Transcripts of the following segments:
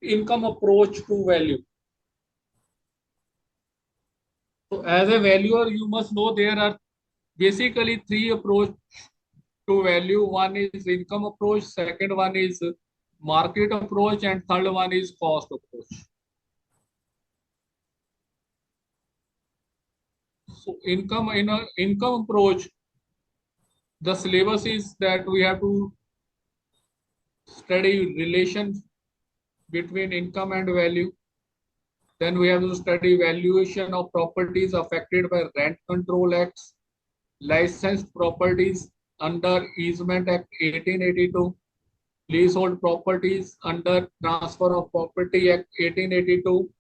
income approach to value. So as a valuer, you must know there are basically three approach to value. One is income approach, second one is market approach, and third one is cost approach. So in a income approach, the syllabus is that we have to study relations between income and value. Then we have to study valuation of properties affected by Rent Control Acts, licensed properties under Easement Act 1882, leasehold properties under Transfer of Property Act 1882,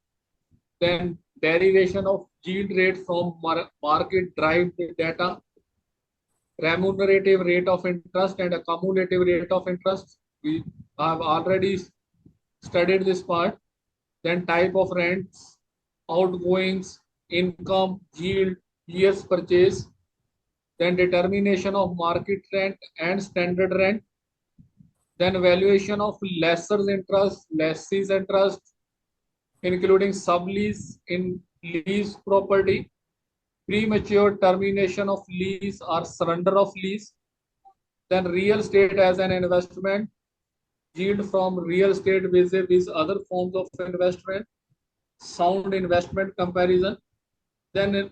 then derivation of yield rate from market derived data, remunerative rate of interest and accumulative rate of interest. We have already studied this part. Then type of rents, outgoings, income, yield, years purchase, then determination of market rent and standard rent, then valuation of lessor's interest, lessee's interest, including sublease in lease property, premature termination of lease or surrender of lease, then real estate as an investment, yield from real estate vis-a-vis other forms of investment, sound investment comparison, then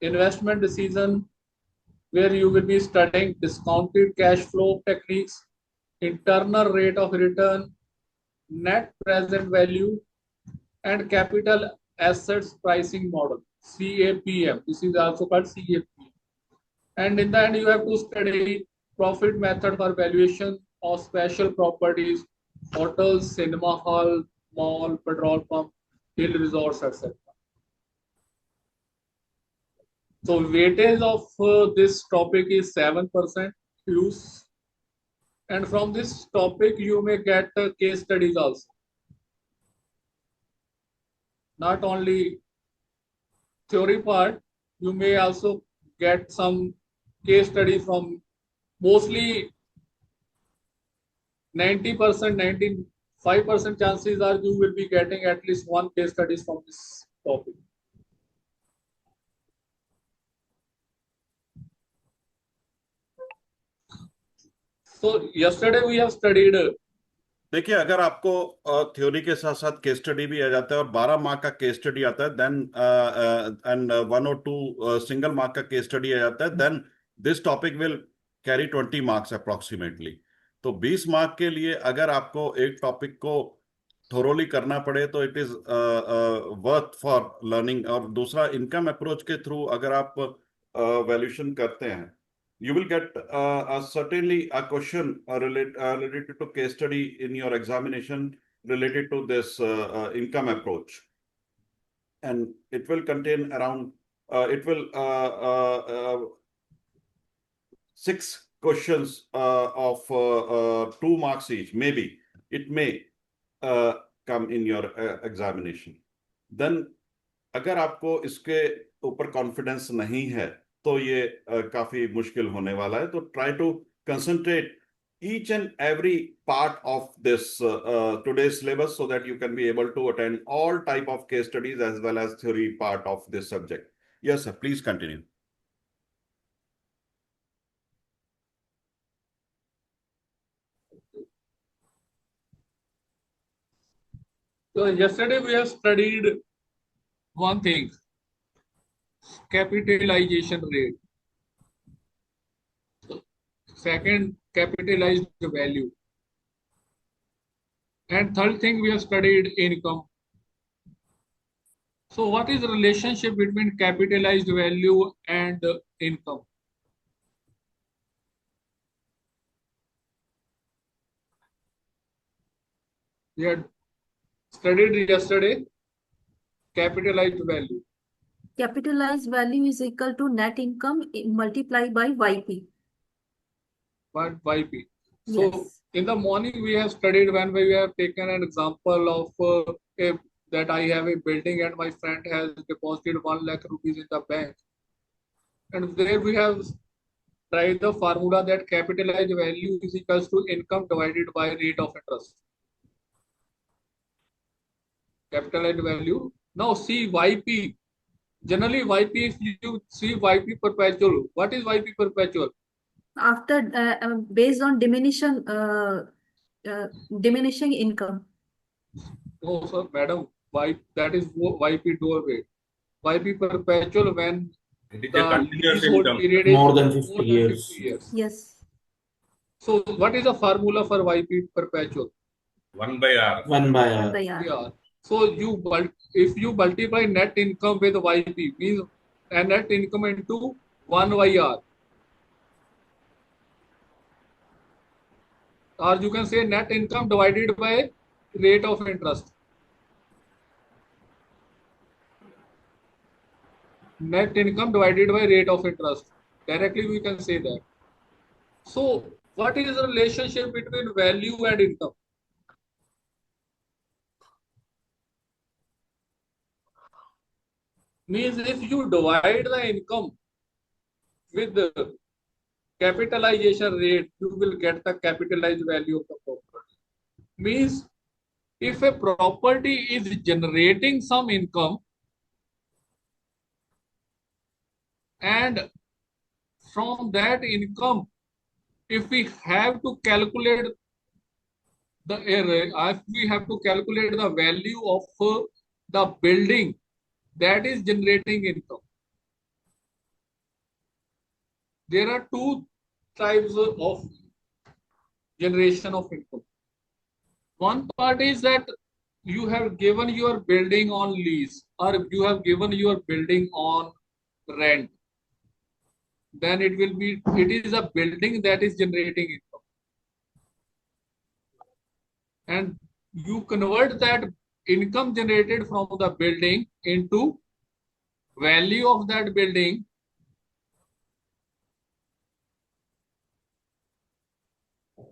investment decision where you will be studying discounted cash flow techniques, internal rate of return, net present value, and capital assets pricing model, CAPM. This is also called CAPM. And in the end, you have to study profit method for valuation of special properties, hotels, cinema hall, mall, petrol pump, hill resorts, etc. So weightage of this topic is 7% use. And from this topic, you may get case studies also. Not only theory part, you may also get some case study from mostly 90%, 95% chances are you will be getting at least one case studies from this topic. So yesterday we have studied. देखिए, अगर आपको theory के साथ साथ case study भी आ जाता है और 12 मार्क का केस स्टडी आता है देन एंड 1 और 2 सिंगल मार्क का केस स्टडी आ जाता है then this topic will carry 20 marks approximately. तो 20 मार्क के लिए अगर आपको एक टॉपिक को थोरोली करना पड़े तो it is worth for learning. और दूसरा, इनकम अप्रोच के थ्रू अगर आप वैल्यूएशन करते हैं, you will get certainly a question related to case study in your examination related to this income approach, and it will contain around 6 questions of 2 marks each. Maybe it may come in your examination. Then अगर आपको इसके ऊपर confidence नहीं है तो ये काफी मुश्किल होने वाला है। तो try to concentrate each and every part of this today's syllabus so that you can be able to attend all type of case studies as well as theory part of this subject. Yes, sir, please continue. So yesterday we have studied one thing, capitalization rate. Second, capitalized value. And third thing, we have studied income. So what is the relationship between capitalized value and income? We had studied yesterday capitalized value. Capitalized value is equal to net income multiplied by YP. YP. So yes. In the morning we have studied when we have taken an example of that I have a building and my friend has deposited 1 lakh rupees in the bank. And there we have tried the formula that capitalized value is equals to income divided by rate of interest. Capitalized value. Now see YP. Generally, YP, if you see YP perpetual, what is YP perpetual? After based on diminishing income. No, sir, madam, that is YP doorway. YP perpetual when It is a the continuous leasehold income. period is More than 50 more than 50 years. years. Yes. So what is the formula for YP perpetual? 1 by R. 1 by And R. by R. Yeah. So if you multiply net income with YP means a net income into 1 by R. Or you can say net income divided by rate of interest. Net income divided by rate of interest. Directly we can say that. So what is the relationship between value and income? Means if you divide the income with the capitalization rate, you will get the capitalized value of the property. Means if a property is generating some income and from that income, if we have to calculate if we have to calculate the value of the building that is generating income, there are two types of generation of income. One part is that you have given your building on lease or you have given your building on rent. Then it is a building that is generating income. And you convert that income generated from the building into value of that building.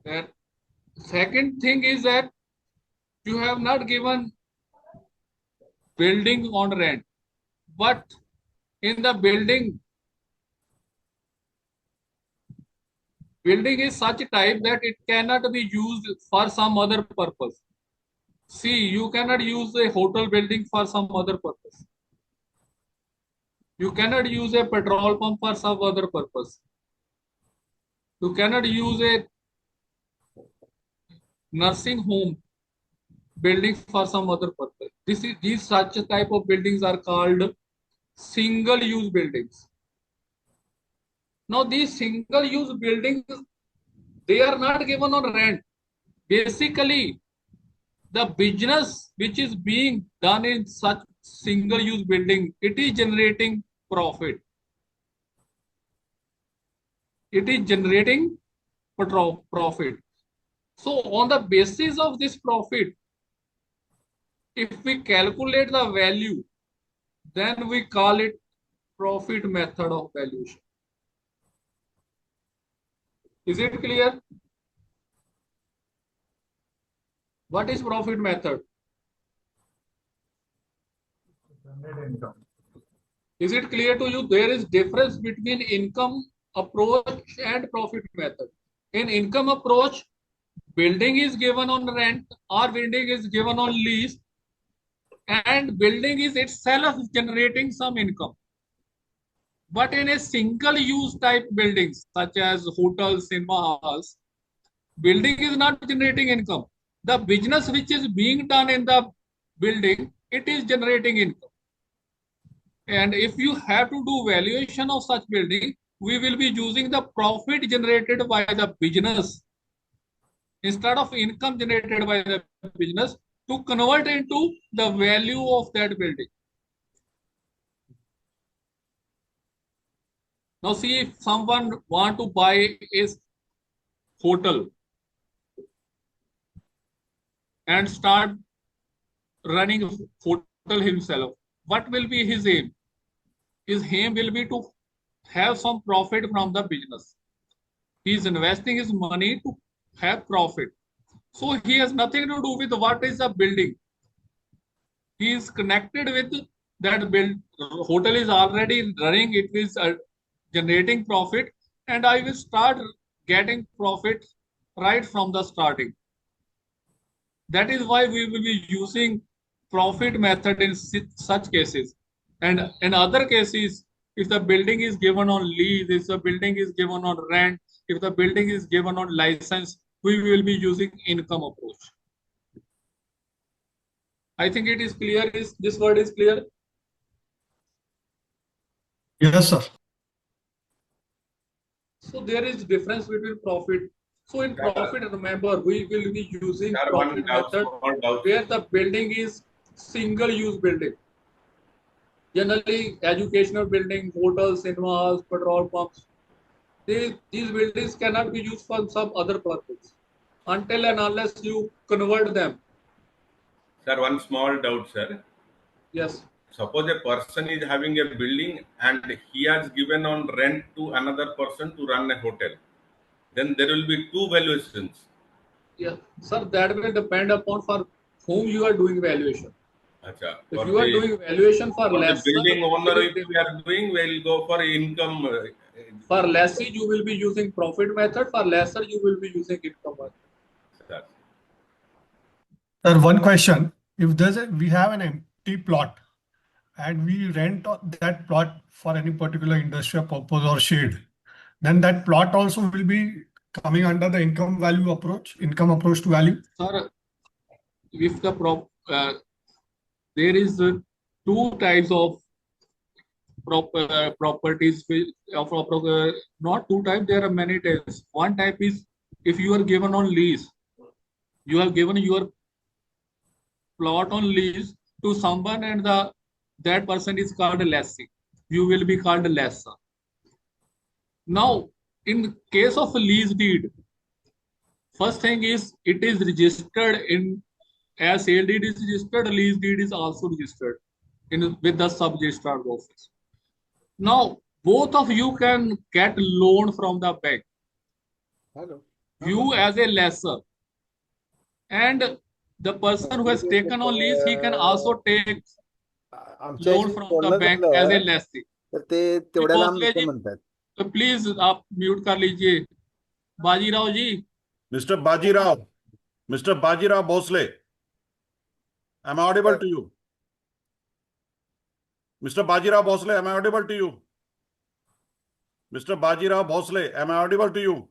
And second thing is that you have not given building on rent, but in the building is such type that it cannot be used for some other purpose. See, you cannot use a hotel building for some other purpose. You cannot use a petrol pump for some other purpose. You cannot use a nursing home building for some other purpose. These such type of buildings are called single use buildings. Now these single use buildings, they are not given on rent. Basically, the business which is being done in such single use building, it is generating profit. It is generating profit. So on the basis of this profit, if we calculate the value, then we call it profit method of valuation. Is it clear? What is profit method? Is it clear to you? There is difference between income approach and profit method. In income approach, building is given on rent or building is given on lease and building is itself generating some income. But in a single use type buildings such as hotels, cinema halls, building is not generating income. The business which is being done in the building, it is generating income. And if you have to do valuation of such building, we will be using the profit generated by the business instead of income generated by the business to convert into the value of that building. Now see, if someone want to buy a hotel and start running a hotel himself, what will be his aim? His aim will be to have some profit from the business. He is investing his money to have profit. So he has nothing to do with what is the building. He is connected with that hotel is already running, it is generating profit, and I will start getting profit right from the starting. That is why we will be using profit method in such cases. And in other cases, if the building is given on lease, if the building is given on rent, if the building is given on license, we will be using income approach. I think it is clear. Is this word is clear? Yes, sir. So there is difference between profit. So in profit, remember, we will be using profit method where the building is single-use building. Generally, educational building, hotels, cinemas, petrol pumps, these buildings cannot be used for some other purpose until and unless you convert them. Sir, one small doubt, sir. Yes. Suppose a person is having a building and he has given on rent to another person to run a hotel. Then there will be two valuations. Yeah, sir, that will depend upon for whom you are doing valuation. Achha. If you are doing valuation for less, the building owner, if we are doing, we'll go for income. For lessee, you will be using profit method. For lesser, you will be using income method. Sir. Sir, one question. If we have an empty plot and we rent that plot for any particular industrial purpose or shade, then that plot also will be coming under the income approach to value. Sir, if the there is two types of properties. Not two types. There are many types. One type is if you are given on lease, you have given your plot on lease to someone, and that person is called a lessee. You will be called a lessor. Now, in case of a lease deed, first thing is it is registered in, as sale deed is registered, lease deed is also registered with the sub-registrar's office. Now, both of you can get loan from the bank. Hello. You as a lessor and the person who has taken on lease, he can also take loan from the bank as a lessee. तर ते तेवढ्या लांब नको म्हणतात. तो please आप mute कर लीजिए. बाजीराव जी. Mr. Bajirao Bhosle, am I audible to you? Mr. Bajirao Bhosle, am I audible to you? Mr. Bajirao Bhosle, am I audible to you?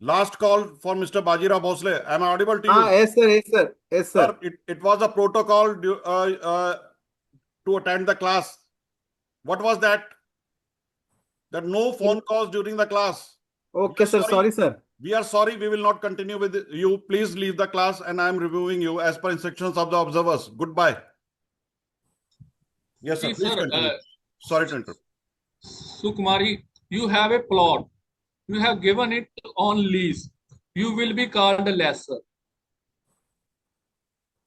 Last call for Mr. Bajirao Bhosle. Am I audible to you? Yes, sir. Yes, sir. Yes, sir. Sir, it was a protocol to attend the class. What was that? That no phone calls during the class. Okay, sir. Sorry, sir. We are sorry. We will not continue with you. Please leave the class, and I am reviewing you as per instructions of the observers. Goodbye. Yes, sir. Please continue. Sorry to interrupt. Sukumari, you have a plot. You have given it on lease. You will be called a lessor.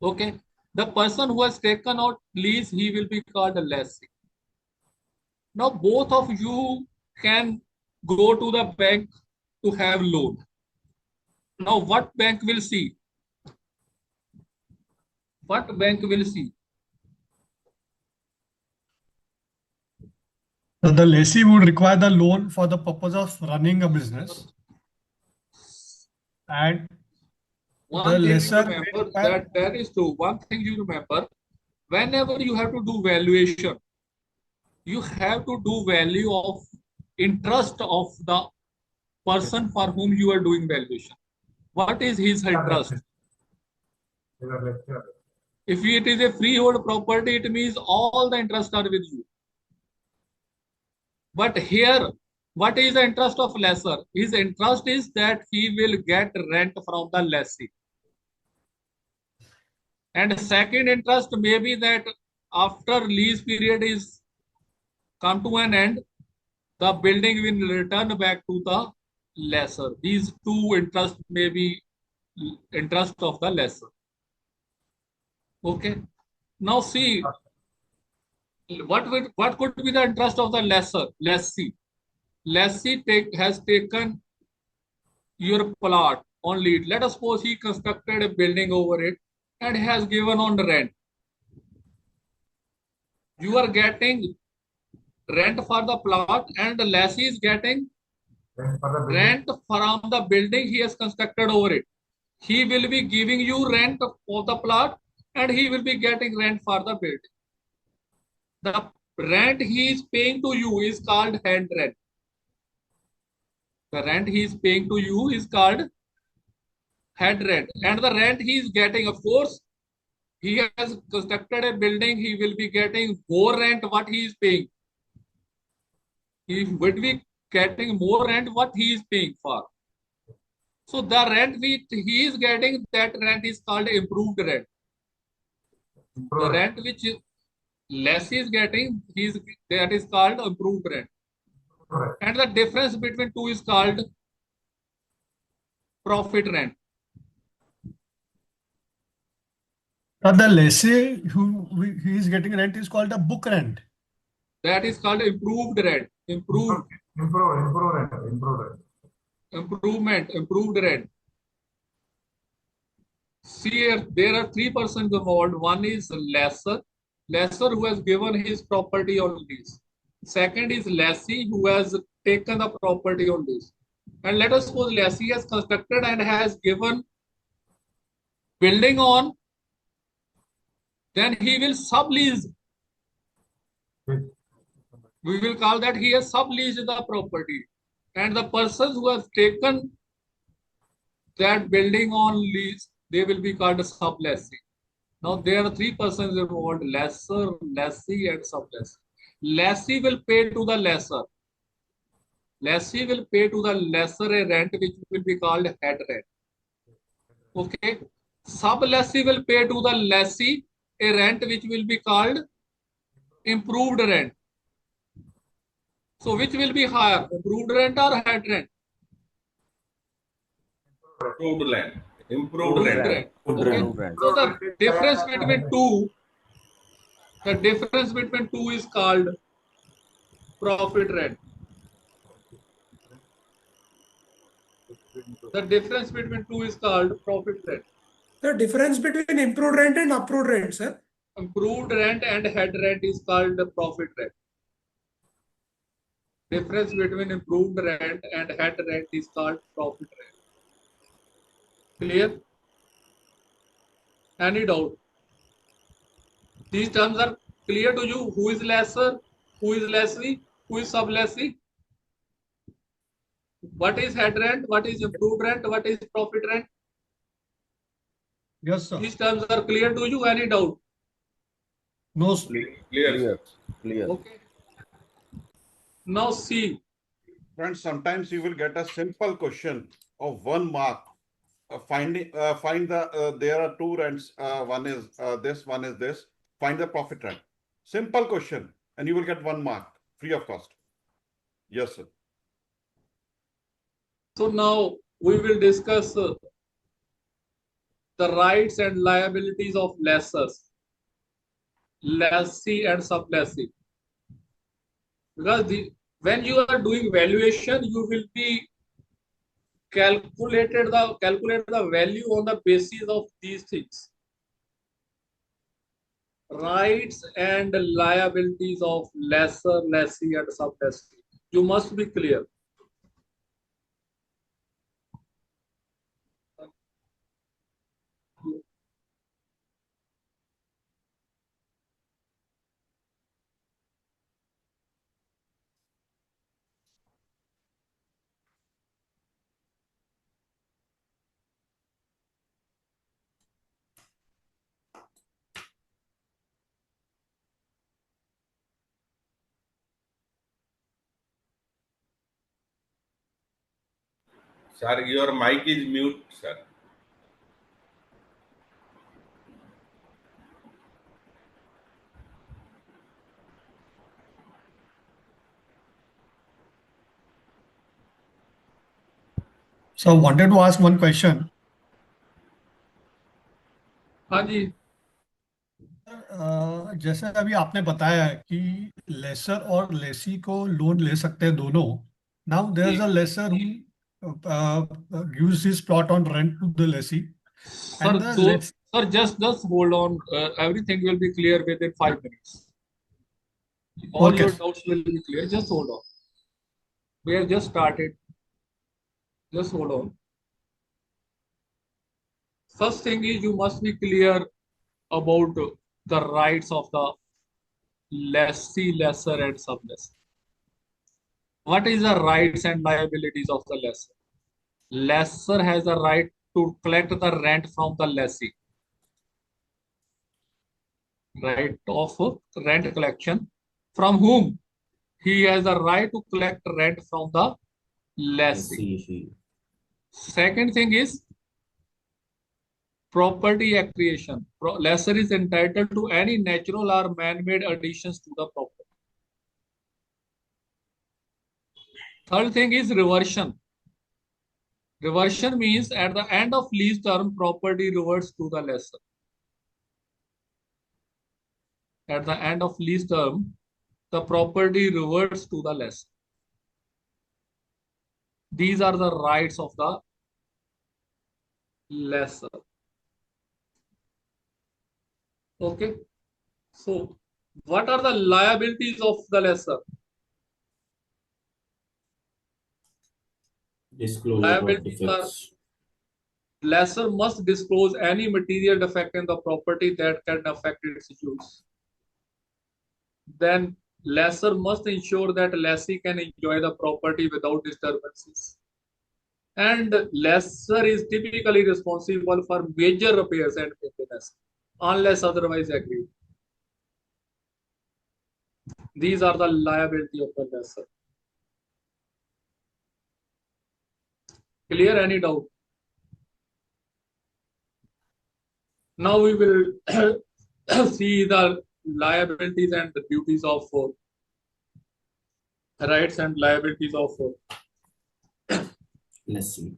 Okay. The person who has taken out lease, he will be called a lessee. Now, both of you can go to the bank to have loan. Now, what bank will see? What bank will see? So the lessee would require the loan for the purpose of running a business. And one the thing lessor you remember that is true. One thing you remember, whenever you have to do valuation, you have to do value of interest of the person for whom you are doing valuation. What is his interest? If it is a freehold property, it means all the interest are with you. But here, what is the interest of lessor? His interest is that he will get rent from the lessee. And second interest may be that after lease period is come to an end, the building will return back to the lessor. These two interests may be interest of the lessor. Okay. Now see, what could be the interest of the lessee? Lessee has taken your plot on lead. Let us suppose he constructed a building over it and has given on the rent. You are getting rent for the plot and the lessee is getting rent from the building he has constructed over it. He will be giving you rent of the plot and he will be getting rent for the building. The rent he is paying to you is called head rent. The rent he is paying to you is called head rent. And the rent he is getting, of course, he has constructed a building, he will be getting more rent what he is paying. He would be getting more rent what he is paying for. So the rent which he is getting, that rent is called improved rent. The rent which less is getting, that is called improved rent. And the difference between two is called profit rent. The lessee he is getting rent is called a book rent. That is called improved rent. Improved rent. See here, there are three persons involved. One is lessor who has given his property on lease. Second is lessee who has taken the property on lease. And let us suppose lessee has constructed and has given building on, then he will sublease. We will call that he has subleased the property. And the persons who have taken that building on lease, they will be called a sublessee. Now there are three persons involved: lessor, lessee, and sublessee. Lessee will pay to the lessor. Lessee will pay to the lessor a rent which will be called head rent. Okay. Sublessee will pay to the lessee a rent which will be called improved rent. So which will be higher, improved rent or head rent? Improved rent. Improved rent. Okay. So the difference between two is called profit rent. The difference between two is called profit rent. The difference between improved rent and approved rent, sir. Improved rent and head rent is called the profit rent. Difference between improved rent and head rent is called profit rent. Clear? Any doubt? These terms are clear to you? Who is lessor? Who is lessee? Who is sublessee? What is head rent? What is improved rent? What is profit rent? Yes, sir. These terms are clear to you? Any doubt? No, sir. Clear. Okay. Now see. Friends, sometimes you will get a simple question of 1 mark. Find the there are two rents. One is this, one is this. Find the profit rent. Simple question, and you will get 1 mark free of cost. Yes, sir. So now we will discuss the rights and liabilities of lessors, lessee and sublessee. Because when you are doing valuation, you will be calculate the value on the basis of these things. Rights and liabilities of lessor, lessee, and sublessee. You must be clear. Sir, your mic is mute, sir. So I wanted to ask one question. हाँ जी. जैसे अभी आपने बताया कि laser और लेसी को loan ले सकते हैं दोनों. Now there is a lessor who gives his plot on rent to the lessee. Sir, just hold on. Everything will be clear within 5 minutes. All Okay. your doubts will be clear. Just hold on. We have just started. Just hold on. First thing is you must be clear about the rights of the lessee, lessor, and sublessor. What is the rights and liabilities of the lessor? Lessor has a right to collect the rent from the lessee. Right of rent collection. From whom? He has a right to collect rent from the lessee. Second thing is property accretion. Lessor is entitled to any natural or man-made additions to the property. Third thing is reversion. Reversion means at the end of lease term, property reverts to the lessor. At the end of lease term, the property reverts to the lessor. These are the rights of the lessor. Okay. So, what are the liabilities of the lessor? Liabilities are lessor must disclose any material defect in the property that can affect its use. Then lessor must ensure that lessee can enjoy the property without disturbances. And lessor is typically responsible for major repairs and maintenance unless otherwise agreed. These are the liability of the lessor. Clear? Any doubt? Now we will see the liabilities and the duties of rights and liabilities of lessee.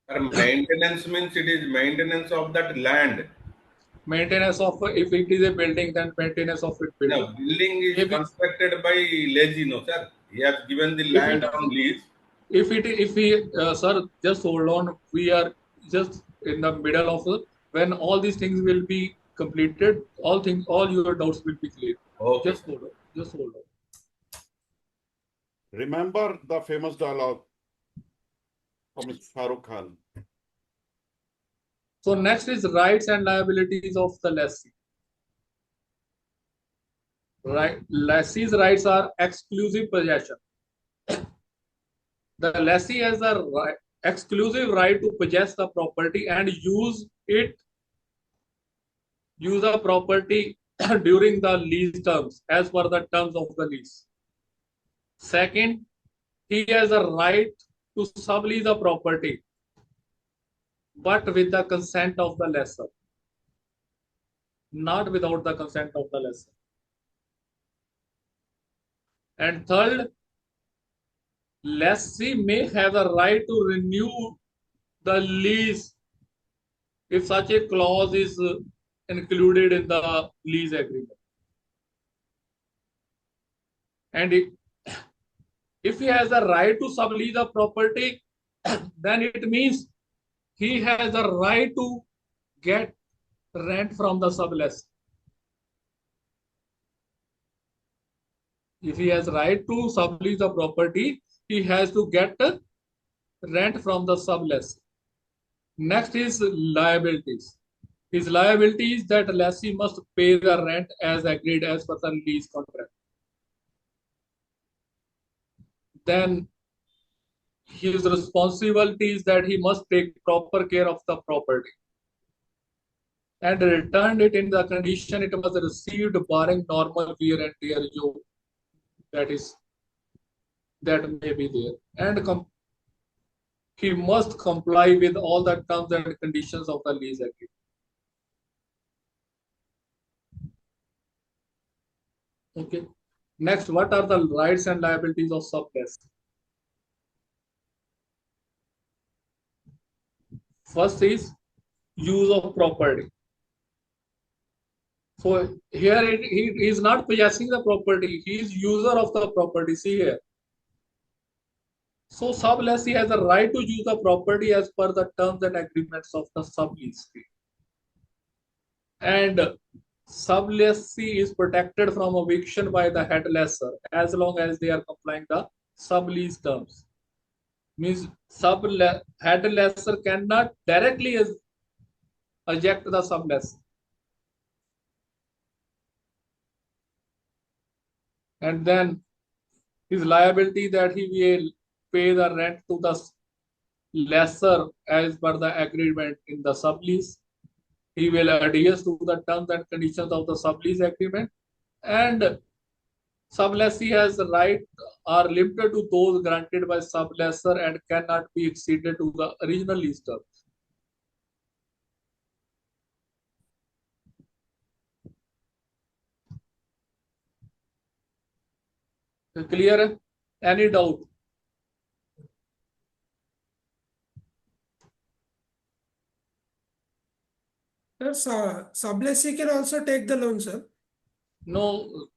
Maintenance means it is maintenance of that land. Maintenance of, if it is a building, then maintenance of it building. No, building is constructed by lessee, no sir. He has given the land on lease. Sir, just hold on. We are just in the middle of when all these things will be completed. All your doubts will be clear. Okay. Just hold on. Remember the famous dialogue from Mr. Farooq Khan. So next is rights and liabilities of the lessee. Right, lessee's rights are exclusive possession. The lessee has a exclusive right to possess the property and use the property during the lease terms as per the terms of the lease. Second, he has a right to sublease the property, but with the consent of the lessor, not without the consent of the lessor. And third, lessee may have a right to renew the lease if such a clause is included in the lease agreement. And if he has a right to sublease the property, then it means he has a right to get rent from the sublessor. If he has right to sublease the property, he has to get rent from the sublessor. Next is liabilities. His liability is that lessee must pay the rent as agreed as per the lease contract. Then his responsibility is that he must take proper care of the property and return it in the condition it was received, barring normal wear and tear that may be there. And he must comply with all the terms and conditions of the lease agreement. Okay. Next, what are the rights and liabilities of sublessee? First is use of property. So here he is not possessing the property, he is user of the property. See here. So sublessee has a right to use the property as per the terms and agreements of the sublease fee. And sublessee is protected from eviction by the head lessor as long as they are complying the sublease terms. Means head lessor cannot directly eject the sublessee. And then his liability that he will pay the rent to the lessor as per the agreement in the sublease. He will adhere to the terms and conditions of the sublease agreement, and sublessee has right are limited to those granted by sublessor and cannot be exceeded to the original lease terms. Clear? Any doubt? Sir, sublessee can also take the loan, sir. No,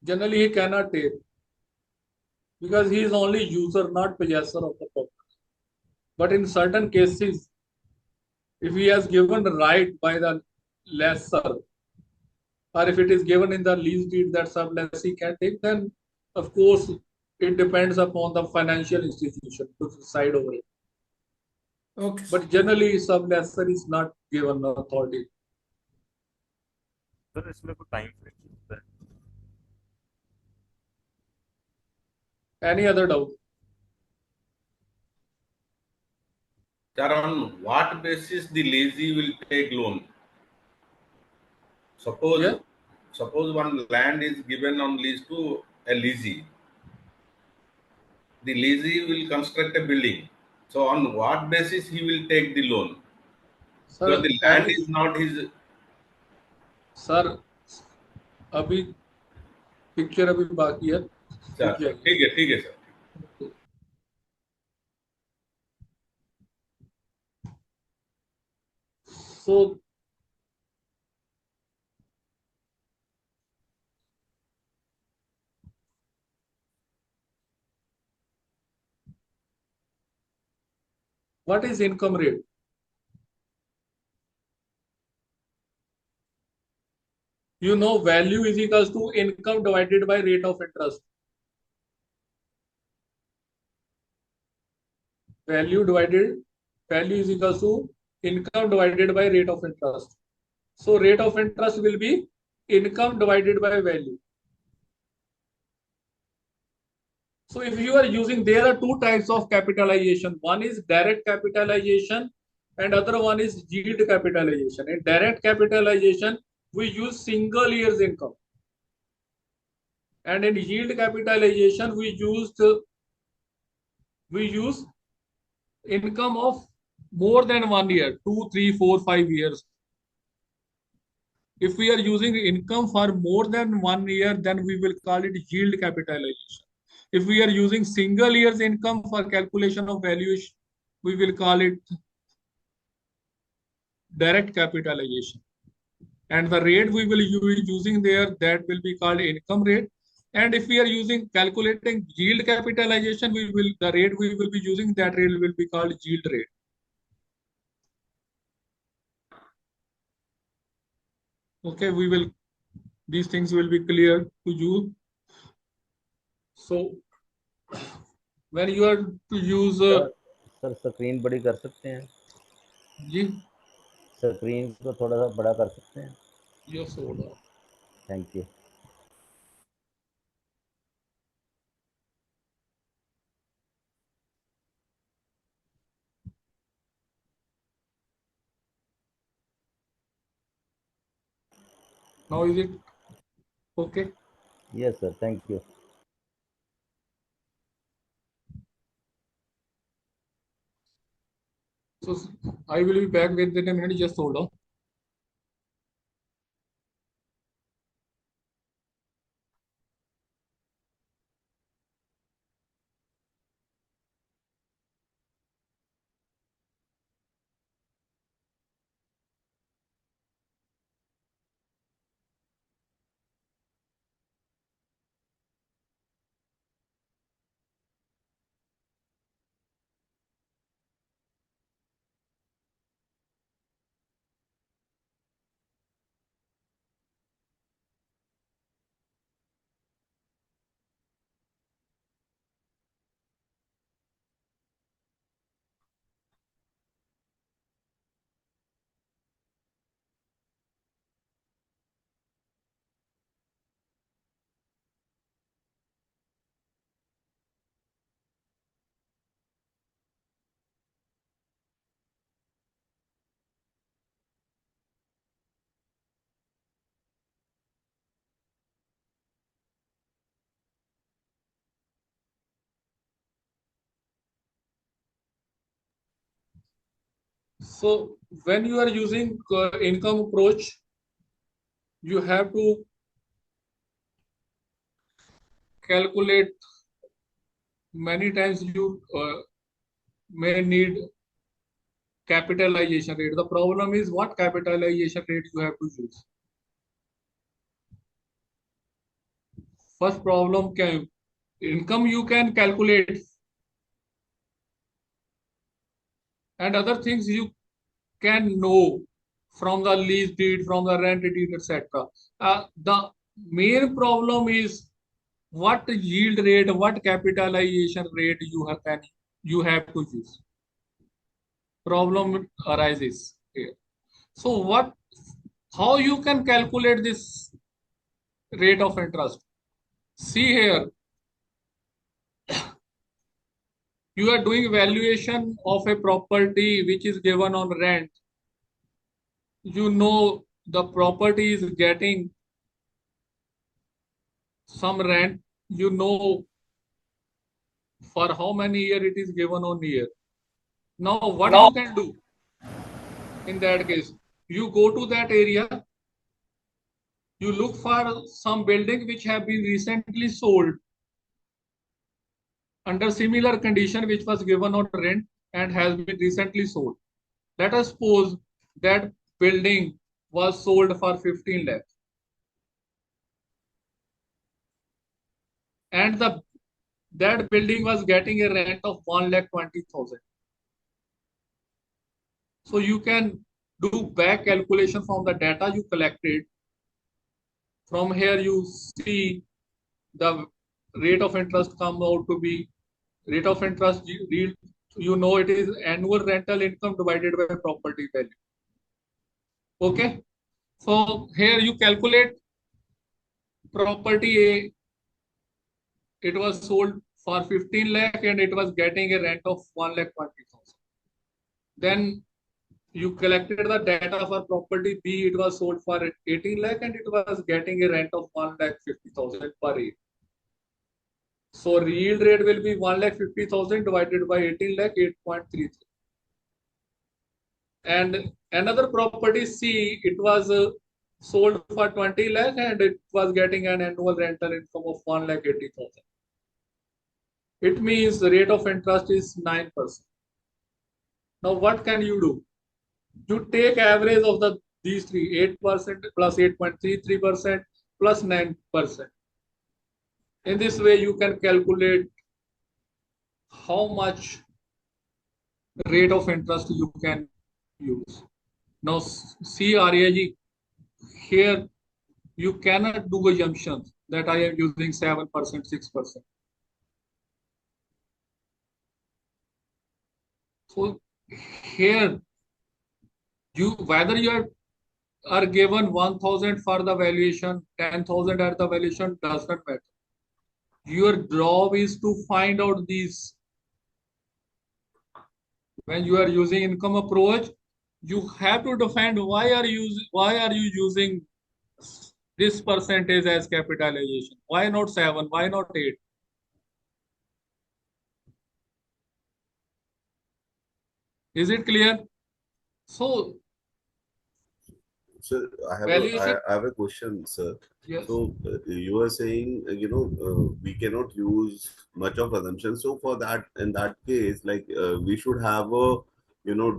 generally he cannot take because he is only user, not possessor of the property. But in certain cases, if he has given the right by the lessor, or if it is given in the lease deed that sublessee can take, then of course it depends upon the financial institution to decide over it. Okay, sir. But generally, sublessor is not given authority. Sir इसमें कोई time frame है? Any other doubt? Sir, on what basis the lessee will take loan? Yeah. Suppose one land is given on lease to a lessee. The lessee will construct a building. So on what basis he will take the loan? Because the land is not his. Sir, अभी picture अभी बाकी है. Sir, ठीक है sir. So what is income rate? You know, value is equals to income divided by rate of interest. Value is equals to income divided by rate of interest. So rate of interest will be income divided by value. So if you are using, there are two types of capitalization. One is direct capitalization and other one is yield capitalization. In direct capitalization, we use single year's income. And in yield capitalization, we use income of more than 1 year, 2, 3, 4, 5 years. If we are using income for more than 1 year, then we will call it yield capitalization. If we are using single year's income for calculation of valuation, we will call it direct capitalization. And the rate we will be using there, that will be called income rate. And if we are using calculating yield capitalization, the rate we will be using, that rate will be called yield rate. Okay, these things will be clear to you. So when you are to use sir screen बड़ी कर सकते हैं जी, screen को थोड़ा सा बड़ा कर सकते हैं? yes, hold on. Thank you. Now is it okay? Yes sir, thank you. So I will be back within a minute, just hold on. So when you are using income approach, you have to calculate many times. You may need capitalization rate. The problem is what capitalization rate you have to use. First problem, can income you can calculate, and other things you can know from the lease deed, from the rent deed, etc. The main problem is what yield rate, what capitalization rate you have to use. Problem arises here. So how you can calculate this rate of interest? See here, you are doing valuation of a property which is given on rent. You know the property is getting some rent. You know for how many year it is given on year. Now what you can do in that case? You go to that area. You look for some building which have been recently sold under similar condition which was given on rent and has been recently sold. Let us suppose that building was sold for 15 lakh. And that building was getting a rent of 1,20,000. So you can do back calculation from the data you collected. From here you see the rate of interest come out to be rate of interest. You know it is annual rental income divided by property value. Okay. So here you calculate property A. It was sold for 15 lakh and it was getting a rent of 1,20,000. Then you collected the data for property B. It was sold for 18 lakh and it was getting a rent of 1,50,000 per year. So yield rate will be 1,50,000 divided by 18 lakh, 8.33. And another property C, it was sold for 20 lakh and it was getting an annual rental income of 1,80,000. It means the rate of interest is 9%. Now what can you do? You take average of these three, 8% plus 8.33% plus 9%. In this way, you can calculate how much rate of interest you can use. Now, see RAG, here you cannot do assumptions that I am using 7%, 6%. So here, whether you are given 1,000 for the valuation, 10,000 at the valuation, does not matter. Your job is to find out these. When you are using income approach, you have to define why are you using this percentage as capitalization? Why not 7? Why not 8? Is it clear? So, sir, I have a question, sir. Yes. So you are saying, we cannot use much of assumption. So for that, in that case, like we should have a,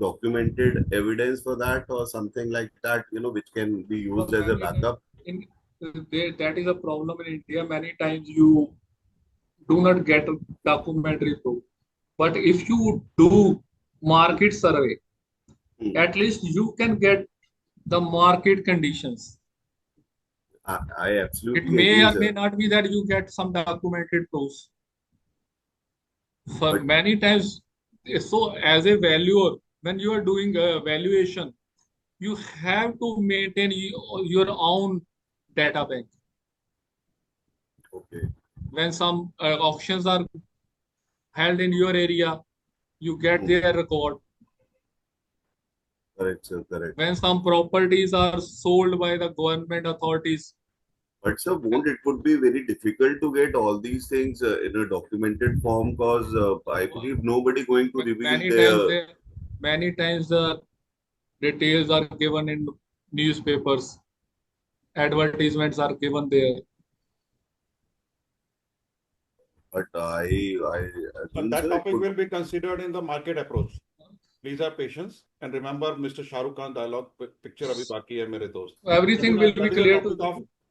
documented evidence for that or something like that, which can be used as a backup. That is a problem in India. Many times you do not get a documentary proof. But if you do market survey, at least you can get the market conditions. I absolutely It may agree, or sir. may not be that you get some documented proofs. For many times, so as a valuer, when you are doing a valuation, you have to maintain your own data bank. Okay. When some auctions are held in your area, you get their record. Correct, sir. Correct. When some properties are sold by the government authorities. But sir, it would be very difficult to get all these things in a documented form because I believe nobody going to reveal their. Many times the Details are given in newspapers. Advertisements are given there. But I And assume, that sir, it topic could will be considered in the market approach. Please have patience and remember Mr. Shah Rukh Khan dialogue picture abhi baki hai mere dost. Everything will be clear to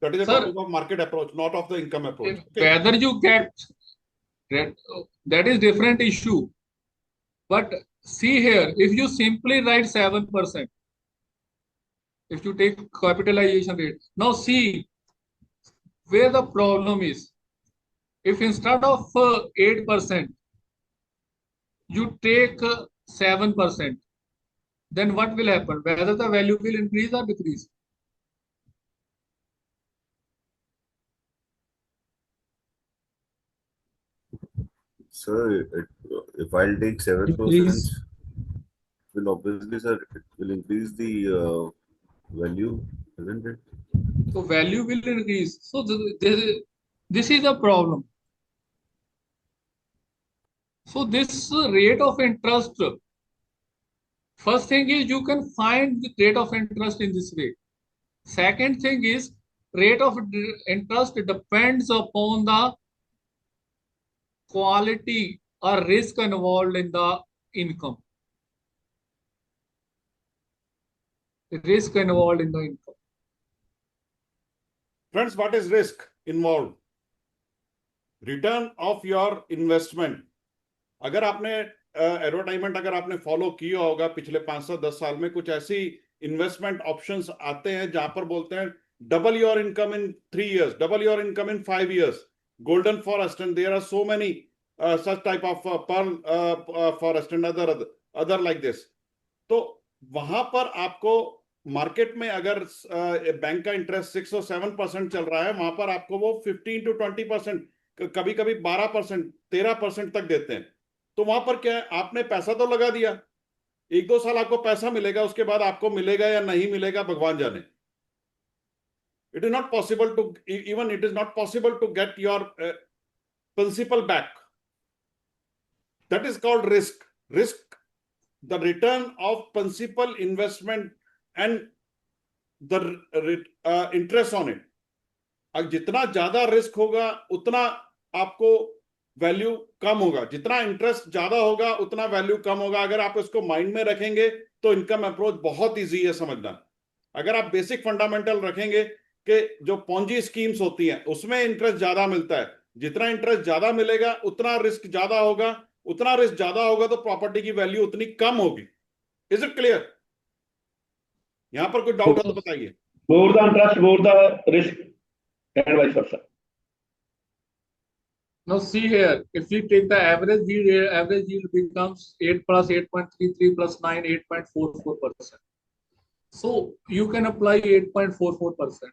That is a Sir, topic of market approach, not of the income approach. whether you get that is different issue. But see here, if you simply write 7%, if you take capitalization rate, now see where the problem is. If instead of 8%, you take 7%, then what will happen? Whether the value will increase or decrease? Sir, if I'll take 7%, will obviously, sir, it will increase the value, isn't it? So value will increase. So this is the problem. So this rate of interest, first thing is you can find the rate of interest in this way. Second thing is rate of interest depends upon the quality or risk involved in the income. Risk involved in the income. Friends, what is risk involved? Return of your investment. अगर आपने advertisement अगर आपने follow किया होगा पिछले 5-10 साल में, कुछ ऐसी इन्वेस्टमेंट ऑप्शंस आते हैं जहां पर बोलते हैं double your income in 3 years, double your income in 5 years, golden forest, and there are so many such type of pearl forest and other like this. तो वहां पर आपको मार्केट में अगर बैंक का इंटरेस्ट 6 और 7% चल रहा है, वहां पर आपको वो 15 to 20%, कभी कभी 12%, 13% तक देते हैं. तो वहां पर क्या है, आपने पैसा तो लगा दिया, 1-2 साल आपको पैसा मिलेगा, उसके बाद आपको मिलेगा या नहीं मिलेगा भगवान जाने. It is not possible to, even it is not possible to get your principal back. That is called risk. Risk, the return of principal investment and the interest on it. अब जितना ज्यादा रिस्क होगा उतना आपको value कम होगा, जितना interest ज्यादा होगा उतना वैल्यू कम होगा. अगर आप इसको माइंड में रखेंगे तो इनकम अप्रोच बहुत इजी है समझना. अगर आप बेसिक फंडामेंटल रखेंगे कि जो पॉन्जी स्कीम्स होती हैं उसमें इंटरेस्ट ज्यादा मिलता है, जितना इंटरेस्ट ज्यादा मिलेगा उतना रिस्क ज्यादा होगा, उतना रिस्क ज्यादा होगा तो प्रॉपर्टी की वैल्यू उतनी कम होगी. Is it clear? यहां पर कोई डाउट है तो बताइए. More the interest, more the risk, and vice versa. Now see here, if we take the average yield becomes 8 plus 8.33 plus 9, 8.44%. So you can apply 8.44%.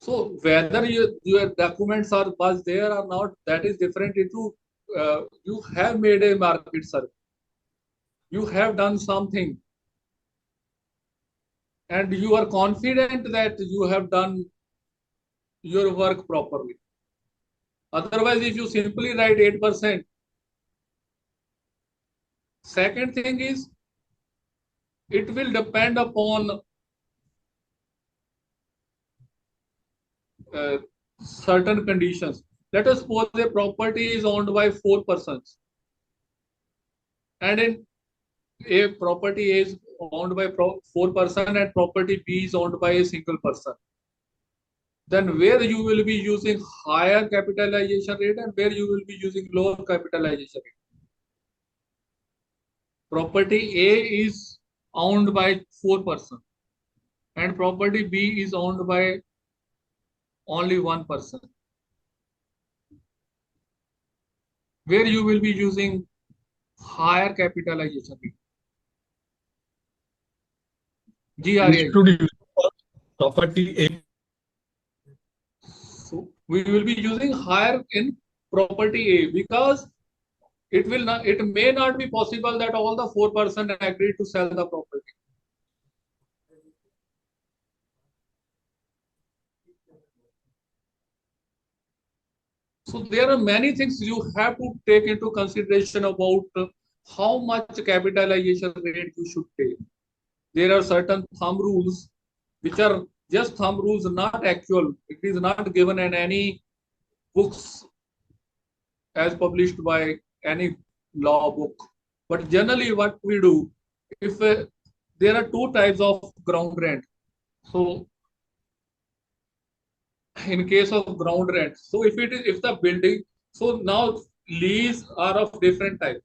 So whether your documents are was there or not, that is different. You have made a market survey. You have done something. And you are confident that you have done your work properly. Otherwise, if you simply write 8%, second thing is, it will depend upon certain conditions. Let us suppose a property is owned by 4 persons. And a property is owned by 4 persons and property B is owned by a single person. Then where you will be using higher capitalization rate and where you will be using lower capitalization rate. Property A is owned by 4 persons and property B is owned by only 1 person. Where you will be using higher capitalization rate. GRA. Property A. So we will be using higher in property A because it may not be possible that all the 4 persons agree to sell the property. So there are many things you have to take into consideration about how much capitalization rate you should take. there are certain thumb rules which are just thumb rules, not actual. It is not given in any books as published by any law book. But generally, what we do, if there are two types of ground rent. So, in case of ground rent, so if the building, so now lease are of different type.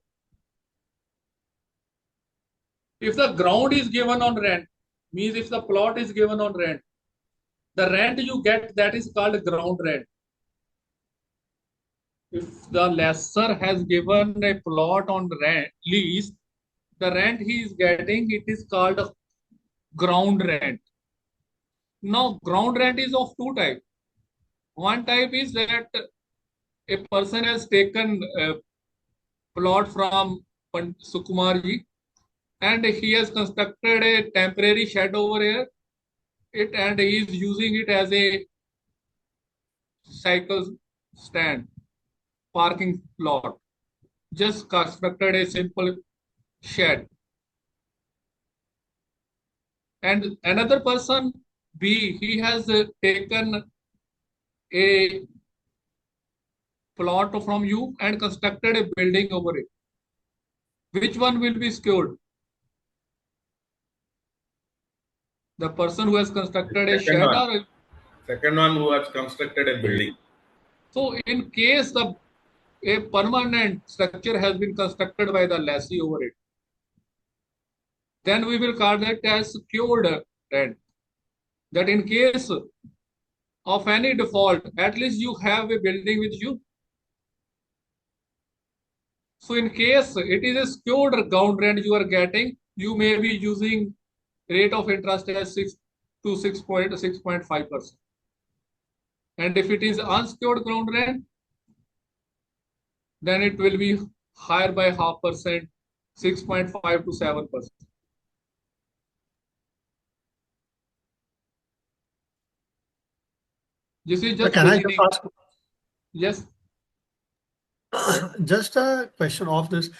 If the ground is given on rent, means if the plot is given on rent, the rent you get, that is called ground rent. If the lessor has given a plot on rent lease, the rent he is getting, it is called ground rent. Now, ground rent is of two types. One type is that a person has taken a plot from Sukumarji and he has constructed a temporary shed over here, and he is using it as a cycle stand, parking lot. Just constructed a simple shed. And another person, B, he has taken a plot from you and constructed a building over it. Which one will be secured? The person who has constructed a shed or second one who has constructed a building. So in case a permanent structure has been constructed by the lessee over it, then we will call that as secured rent. That in case of any default, at least you have a building with you. So in case it is a secured ground rent you are getting, you may be using rate of interest as 6 to 6.5%. And if it is unsecured ground rent, then it will be higher by 0.5%, 6.5 to 7%. This is just Can I just ask? Yes. Just a question of this.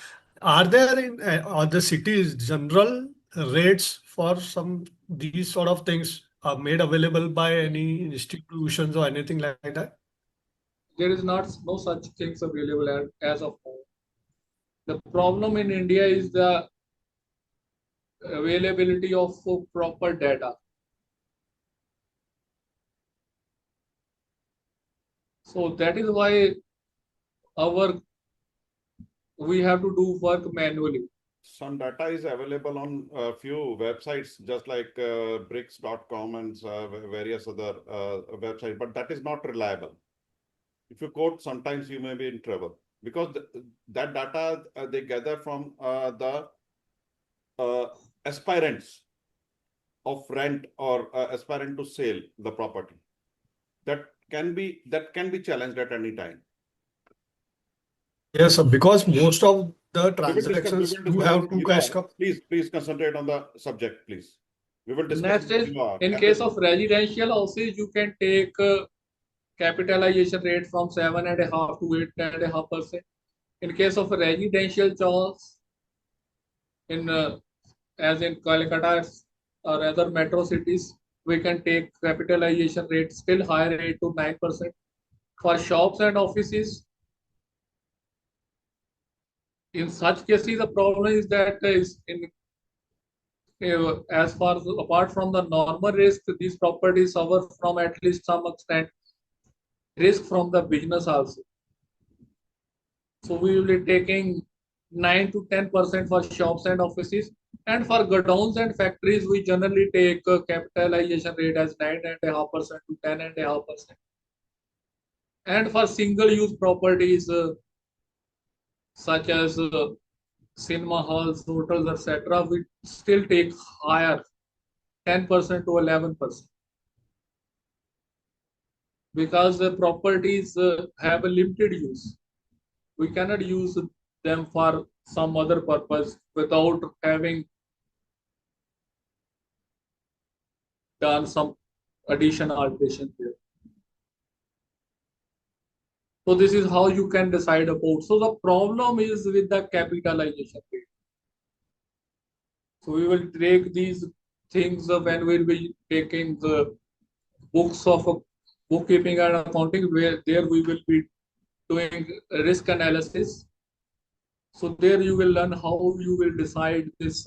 Are there in other cities general rates for some these sort of things are made available by any institutions or anything like that? There is no such things available as of now. The problem in India is the availability of proper data. So that is why we have to do work manually. Some data is available on a few websites, just like bricks.com and various other websites, but that is not reliable. If you quote, sometimes you may be in trouble because that data they gather from the aspirants of rent or aspirant to sell the property. That can be challenged at any time. Yes, sir, because most of the transactions do have two cash cup. Please concentrate on the subject, please. We will discuss. Next is, in case of residential houses, you can take capitalization rate from 7.5% to 8.5%. In case of residential jobs, as in Calcutta or other metro cities, we can take capitalization rate still higher, 8 to 9%. For shops and offices, in such cases, the problem is that as far apart from the normal risk, these properties suffer from at least some extent risk from the business also. So we will be taking 9 to 10% for shops and offices, and for godowns and factories, we generally take a capitalization rate as 9.5% to 10.5%. And for single-use properties such as cinema halls, hotels, etc., we still take higher, 10% to 11%. Because the properties have a limited use. We cannot use them for some other purpose without having done some additional alteration there. So this is how you can decide about. So the problem is with the capitalization rate. So we will take these things when we'll be taking the books of bookkeeping and accounting, where there we will be doing risk analysis. So there you will learn how you will decide this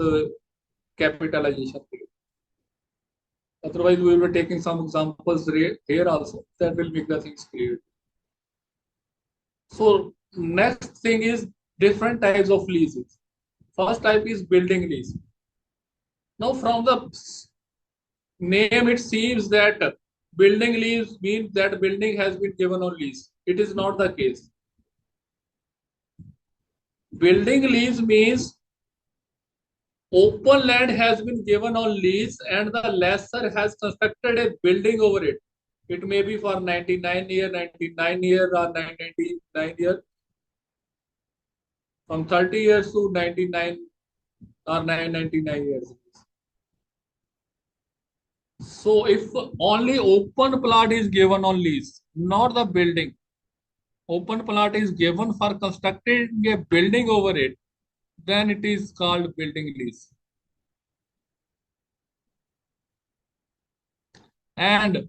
capitalization rate. Otherwise, we will be taking some examples here also that will make the things clear. So next thing is different types of leases. First type is building lease. Now from the name, it seems that building lease means that building has been given on lease. It is not the case. Building lease means open land has been given on lease and the lessor has constructed a building over it. It may be for 99 year, 99 year or 999 year. From 30 years to 99 or 999 years. So if only open plot is given on lease, not the building, open plot is given for constructing a building over it, then it is called building lease. And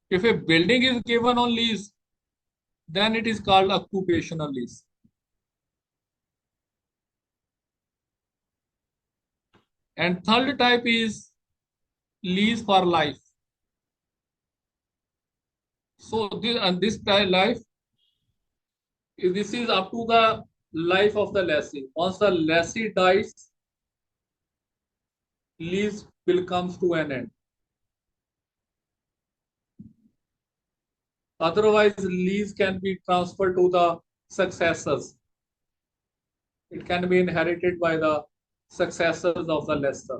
if a building is given on lease, then it is called occupational lease. And third type is lease for life. So this life, this is up to the life of the lessee. Once the lessee dies, lease will comes to an end. Otherwise, lease can be transferred to the successors. It can be inherited by the successors of the lessor.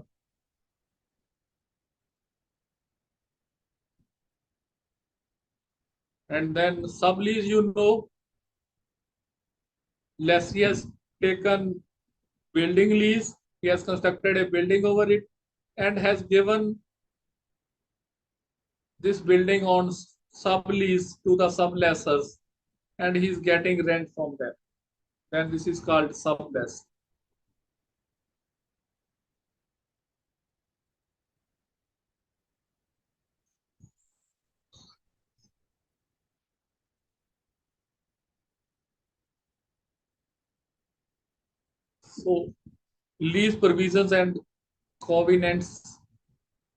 And then sublease, you know, lessee has taken building lease, he has constructed a building over it and has given this building on sublease to the sublessors, and he is getting rent from them. Then this is called sublease. So lease provisions and covenants.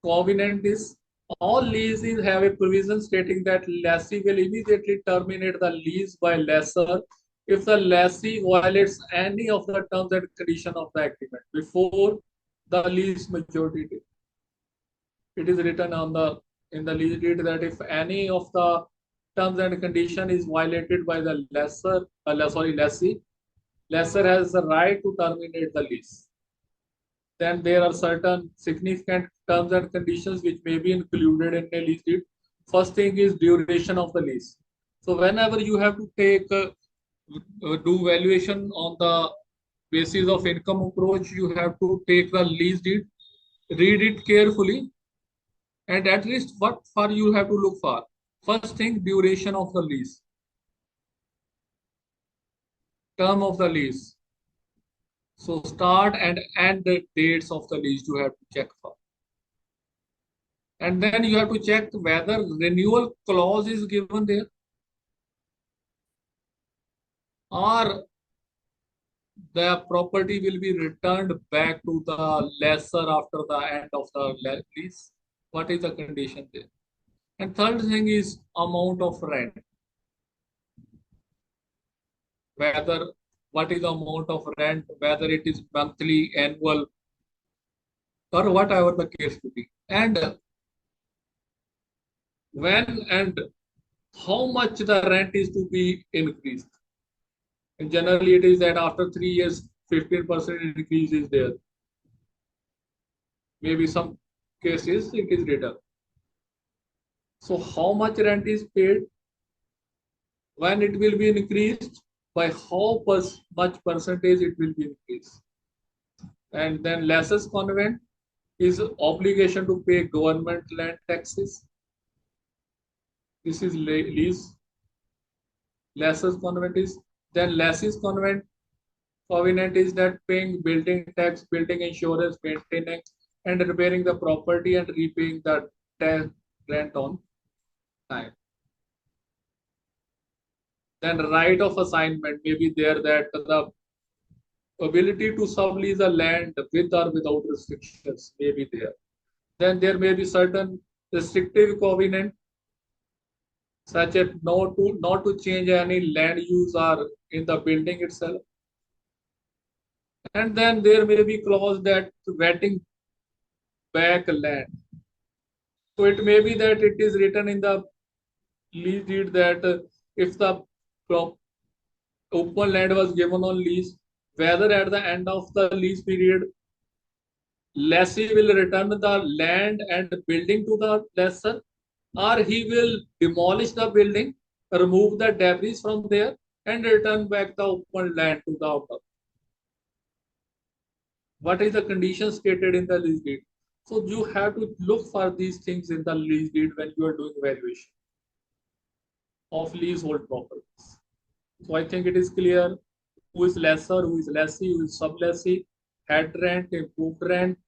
Covenant is all leases have a provision stating that lessee will immediately terminate the lease by lessor if the lessee violates any of the terms and conditions of the agreement before the lease maturity date. It is written in the lease deed that if any of the terms and condition is violated by the lessee, lessor has the right to terminate the lease. Then there are certain significant terms and conditions which may be included in a lease deed. First thing is duration of the lease. So whenever you have to take do valuation on the basis of income approach, you have to take the lease deed, read it carefully, and at least what for you have to look for. First thing, duration of the lease, term of the lease. So start and end the dates of the lease you have to check for. And then you have to check whether renewal clause is given there or the property will be returned back to the lessor after the end of the lease. What is the condition there? And third thing is amount of rent. What is the amount of rent, whether it is monthly, annual, or whatever the case to be. And when and how much the rent is to be increased. And generally it is that after 3 years, 15% increase is there. Maybe some cases it is greater. So how much rent is paid, when it will be increased, by how much percentage it will be increased. And then lessor's convent is obligation to pay government land taxes. This is lease. Lessor's convent is, then lessee's convent covenant is that paying building tax, building insurance, maintaining and repairing the property and repaying the tax rent on time. Then right of assignment may be there, that the ability to sublease a land with or without restrictions may be there. Then there may be certain restrictive covenant, such as not to change any land use or in the building itself. And then there may be clause that vetting back land. So it may be that it is written in the lease deed that if the open land was given on lease, whether at the end of the lease period, lessee will return the land and building to the lessor, or he will demolish the building, remove the debris from there, and return back the open land to the owner. What is the condition stated in the lease deed? So you have to look for these things in the lease deed when you are doing valuation of leasehold properties. So I think it is clear who is lessor, who is lessee, who is sublessee, head rent, improved rent,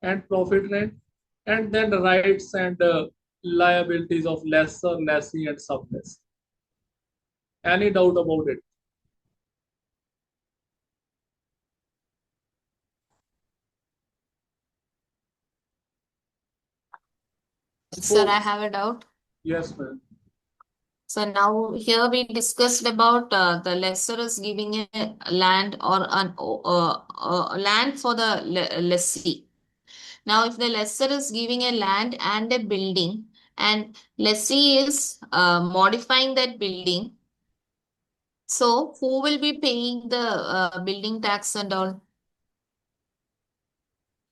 and profit rent, and then the rights and liabilities of lessor, lessee, and sublessee. Any doubt about it? Sir, I have a doubt. Yes, ma'am. So now here we discussed about the lessor is giving a land or an land for the lessee. Now, if the lessor is giving a land and a building, and lessee is modifying that building, so who will be paying the building tax and all?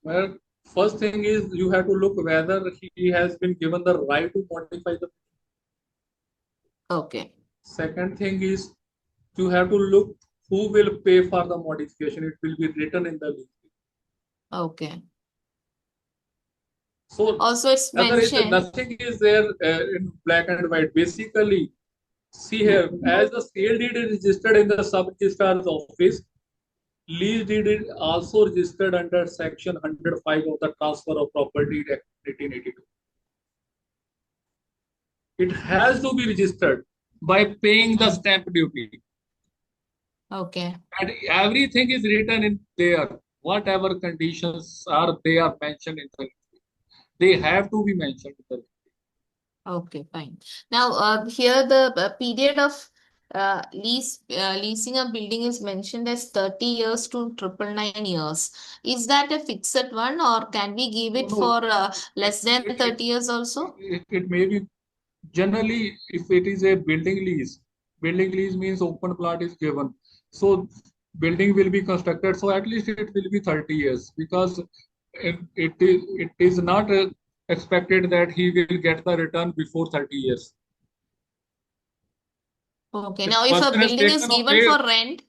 Well, first thing is you have to look whether he has been given the right to modify the. Okay. Second thing is you have to look who will pay for the modification. It will be written in the lease. Okay. So also it's mentioned. mentioned. Nothing is there in black and white. Basically, see here, as the sale deed is registered in the sub-registrar's office, lease deed is also registered under section 105 of the Transfer of Property Act 1882. It has to be registered by paying the stamp duty. Okay. And everything is written in there. Whatever conditions are there mentioned in the, they have to be mentioned in the. Okay, fine. Now, here the period of leasing a building is mentioned as 30 years to 999 years. Is that a fixed one, or can we give it for less than 30 years also? It may be generally, if it is a building lease means open plot is given. So building will be constructed. So at least it will be 30 years because it is not expected that he will get the return before 30 years. Okay. Now, if a building is given for rent,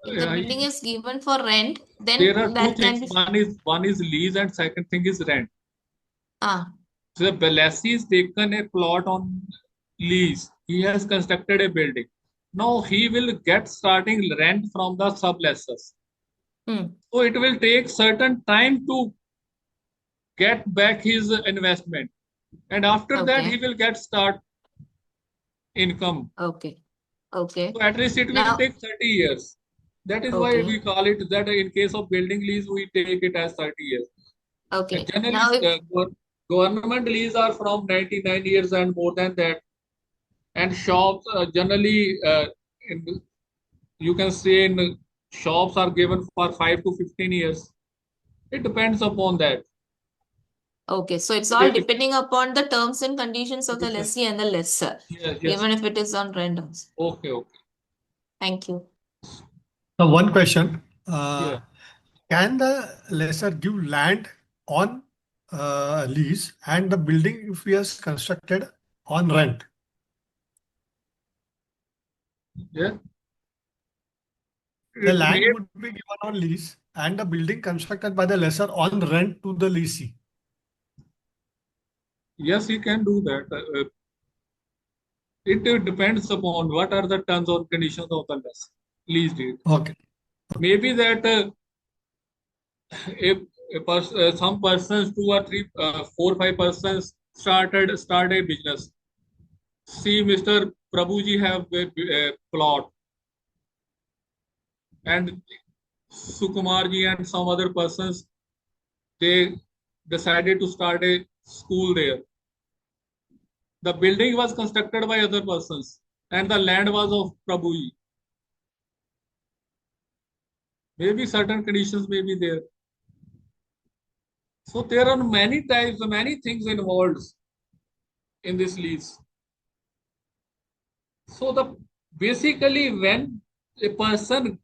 if the building is given for rent, then there are two that can things. be. One is lease and second thing is rent. So the lessee is taken a plot on lease. He has constructed a building. Now he will get starting rent from the sublessors. So it will take certain time to get back his investment, and after that he will get start income. Okay. Okay. So at least it will take 30 years. That is why we call it that in case of building lease we take it as 30 years. Okay. Generally, government lease are from 99 years and more than that. And shops generally, you can say in shops are given for 5 to 15 years. It depends upon that. Okay, so it's all depending upon the terms and conditions of the lessee and the lessor, even if it is on rentals. Okay. Thank you. So one question: can the lessor give land on lease and the building if he has constructed on rent? Yeah. The land would be given on lease and the building constructed by the lessor on rent to the lessee. Yes, he can do that. It depends upon what are the terms or conditions of the lease deed. Okay. maybe that if some persons, 2 or 3, 4, 5 persons start a business. See, Mr. Prabhuji have a plot, and Sukumarji and some other persons, they decided to start a school there. The building was constructed by other persons, and the land was of Prabhuji. Maybe certain conditions may be there. So there are many types, many things involved in this lease. So basically when a person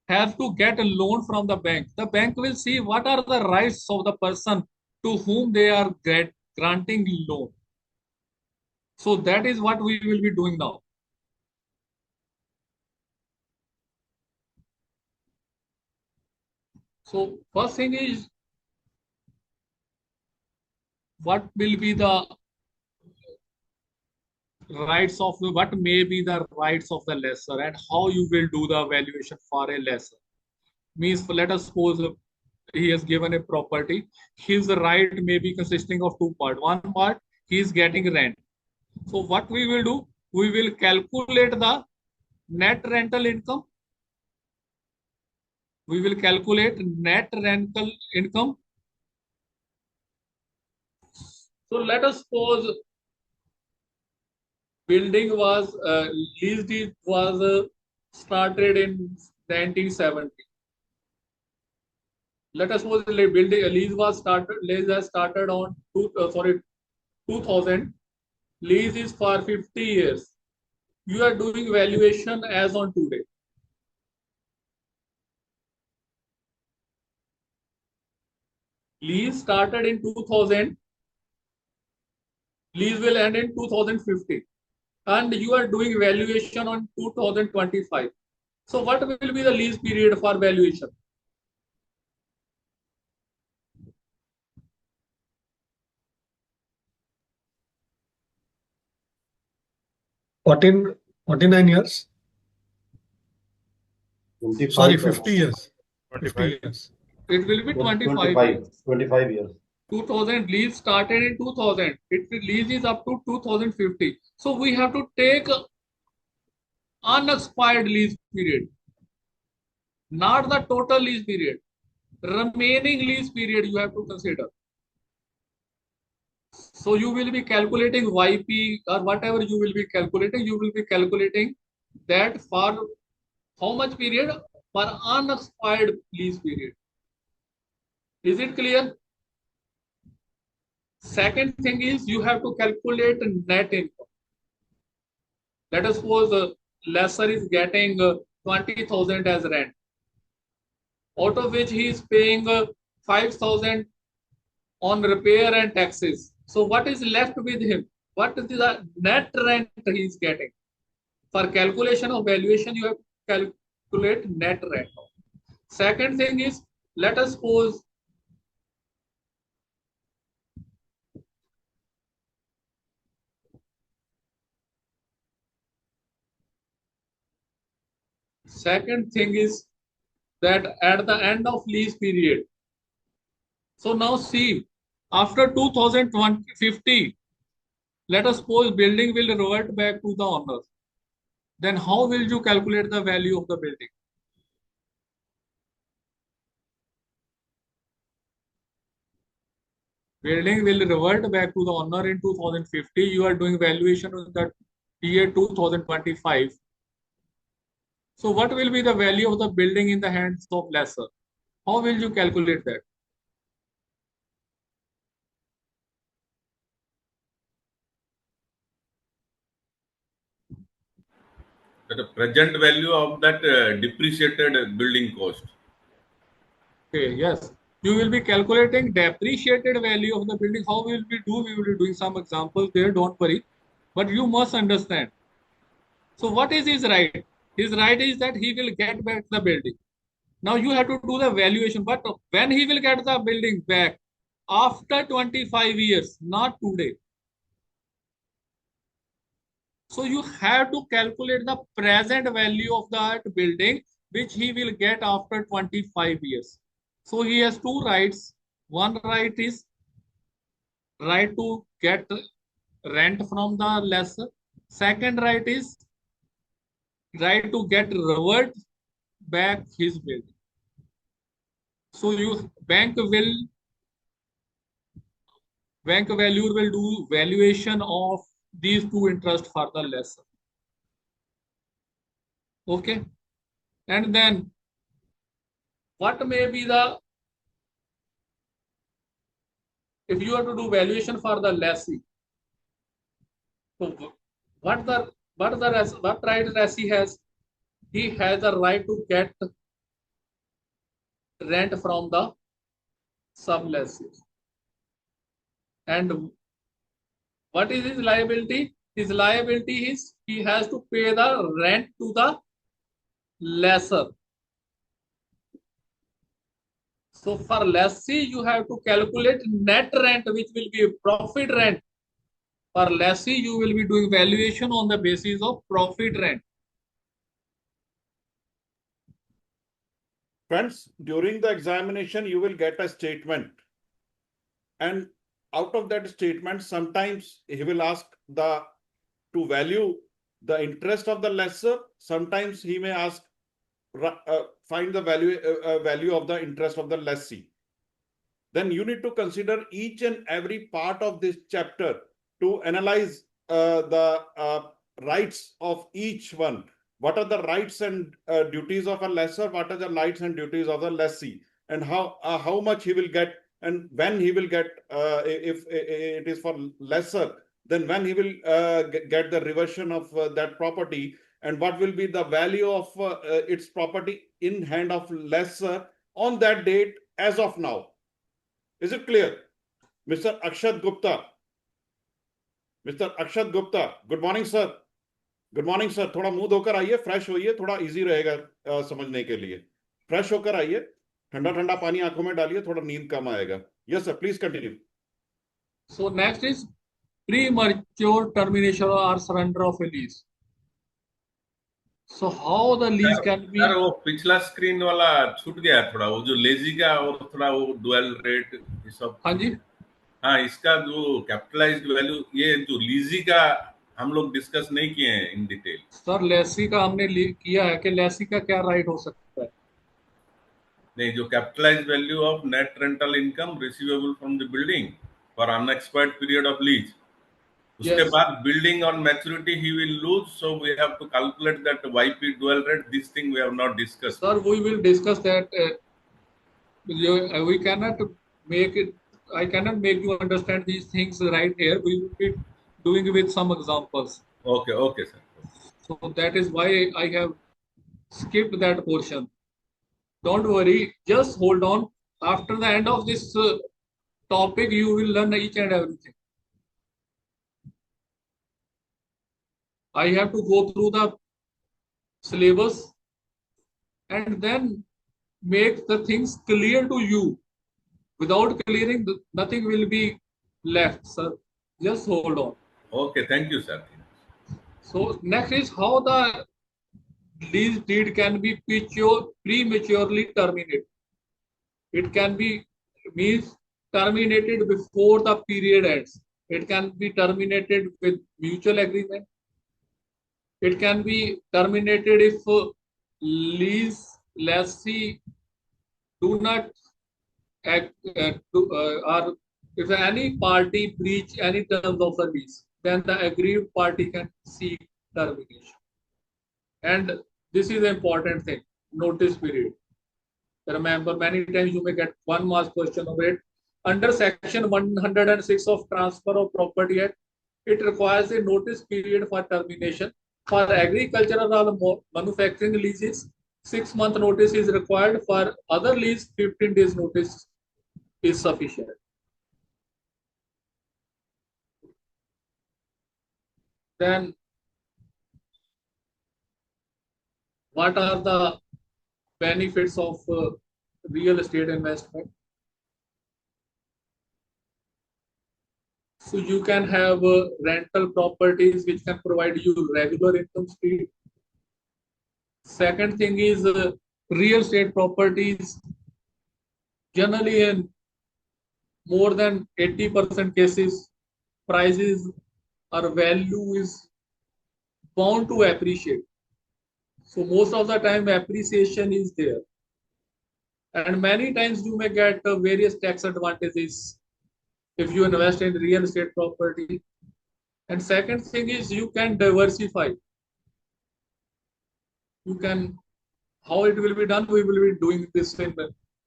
has to get a loan from the bank will see what are the rights of the person to whom they are granting loan. So that is what we will be doing now. So first thing is, what will be the rights of what may be the rights of the lessor, and how you will do the valuation for a lessor. Means, let us suppose he has given a property. His right may be consisting of 2 parts. One part, he is getting rent. So what we will do, we will calculate the net rental income. We will calculate net rental income. So let us suppose building was lease deed was started in 1970. Let us suppose the building lease has started on 2000. Lease is for 50 years. You are doing valuation as on today. Lease started in 2000. Lease will end in 2050. And you are doing valuation on 2025. So what will be the lease period for valuation? What 49 years? 25 Sorry, 50 years. 25. 50 years. It will be 25 years. 25 years. 2000 lease started in 2000. It lease is up to 2050. So we have to take unexpired lease period, not the total lease period. Remaining lease period you have to consider. So you will be calculating YP or whatever you will be calculating that for how much period? For unexpired lease period. Is it clear? Second thing is, you have to calculate net income. Let us suppose the lessor is getting 20,000 as rent, out of which he is paying 5,000 on repair and taxes. So what is left with him? What is the net rent he is getting? For calculation of valuation, you have to calculate net rent. Second thing is, let us suppose second thing is that at the end of lease period. So now see, after 2050, let us suppose building will revert back to the owner. Then how will you calculate the value of the building? Building will revert back to the owner in 2050. You are doing valuation in the year 2025. So what will be the value of the building in the hands of lessor? How will you calculate that? The present value of that depreciated building cost. Okay, yes. You will be calculating depreciated value of the building. How will we do? We will be doing some examples there, don't worry. But you must understand. So what is his right? His right is that he will get back the building. Now you have to do the valuation. But when he will get the building back? After 25 years, not today. So you have to calculate the present value of that building which he will get after 25 years. So he has two rights. One right is right to get rent from the lessor. Second right is right to get revert back his building. So bank valuer will do valuation of these two interests for the lessor. Okay, and then what may be the, if you are to do valuation for the lessee, so what right lessee has? He has the right to get rent from the sublessee. And what is his liability? His liability is he has to pay the rent to the lessor. So for lessee, you have to calculate net rent, which will be profit rent. For lessee, you will be doing valuation on the basis of profit rent. Friends, during the examination, you will get a statement. And out of that statement, sometimes he will ask to value the interest of the lessor. Sometimes he may ask, find the value of the interest of the lessee. Then you need to consider each and every part of this chapter to analyze the rights of each one. What are the rights and duties of a lessor? What are the rights and duties of the lessee? And how much he will get, and when he will get, if it is for lessor, then when he will get the reversion of that property, and what will be the value of its property in hand of lessor on that date as of now. Is it clear? Mr. Akshat Gupta. Mr. Akshat Gupta. Good morning, sir. Good morning, sir. थोड़ा मुंह धोकर आइए, fresh होइए, थोड़ा easy रहेगा समझने के लिए. फ्रेश होकर आइए, ठंडा ठंडा पानी आंखों में डालिए, थोड़ा नींद कम आएगा. Yes, sir. Please continue. So next is premature termination or surrender of a lease. So how the lease can be? वो पिछला स्क्रीन वाला छूट गया थोड़ा, वो जो लेजी का और थोड़ा वो डुअल रेट ये सब. हाँ जी. हाँ, इसका जो कैपिटलाइज्ड वैल्यू, ये जो लीजी का हम लोग डिस्कस नहीं किए हैं इन डिटेल. सर लेसी का हमने किया है कि लेसी का क्या राइट हो सकता है. नहीं, जो capitalised value of net rental income receivable from the building for unexpired period of lease. उसके बाद बिल्डिंग ऑन मैच्योरिटी ही will lose, so we have to calculate that Y P dual rate. This thing we have not discussed. Sir we will discuss that. We can not make it, I cannot make you understand these things right here. We will be doing with some examples. Okay, sir. So that is why I have skipped that portion. Don't worry, just hold on. After the end of this topic, you will learn each and everything. I have to go through the syllabus and then make the things clear to you. Without clearing, nothing will be left, sir. Just hold on. Okay, thank you, sir. So next is how the lease deed can be prematurely terminated. It can be terminated before the period ends. It can be terminated with mutual agreement. It can be terminated if lessee do not or if any party breach any terms of the lease, then the aggrieved party can seek termination. And this is the important thing, notice period. Remember, many times you may get one mark question of it. Under section 106 of Transfer of Property Act, it requires a notice period for termination. For agricultural or manufacturing leases, 6-month notice is required. For other lease, 15 days notice is sufficient. Then what are the benefits of real estate investment? So you can have rental properties which can provide you regular income stream. Second thing is real estate properties. Generally, in more than 80% cases, prices or value is bound to appreciate. So most of the time, appreciation is there, and many times you may get various tax advantages if you invest in real estate property. And second thing is you can diversify. You can, how it will be done, we will be doing this in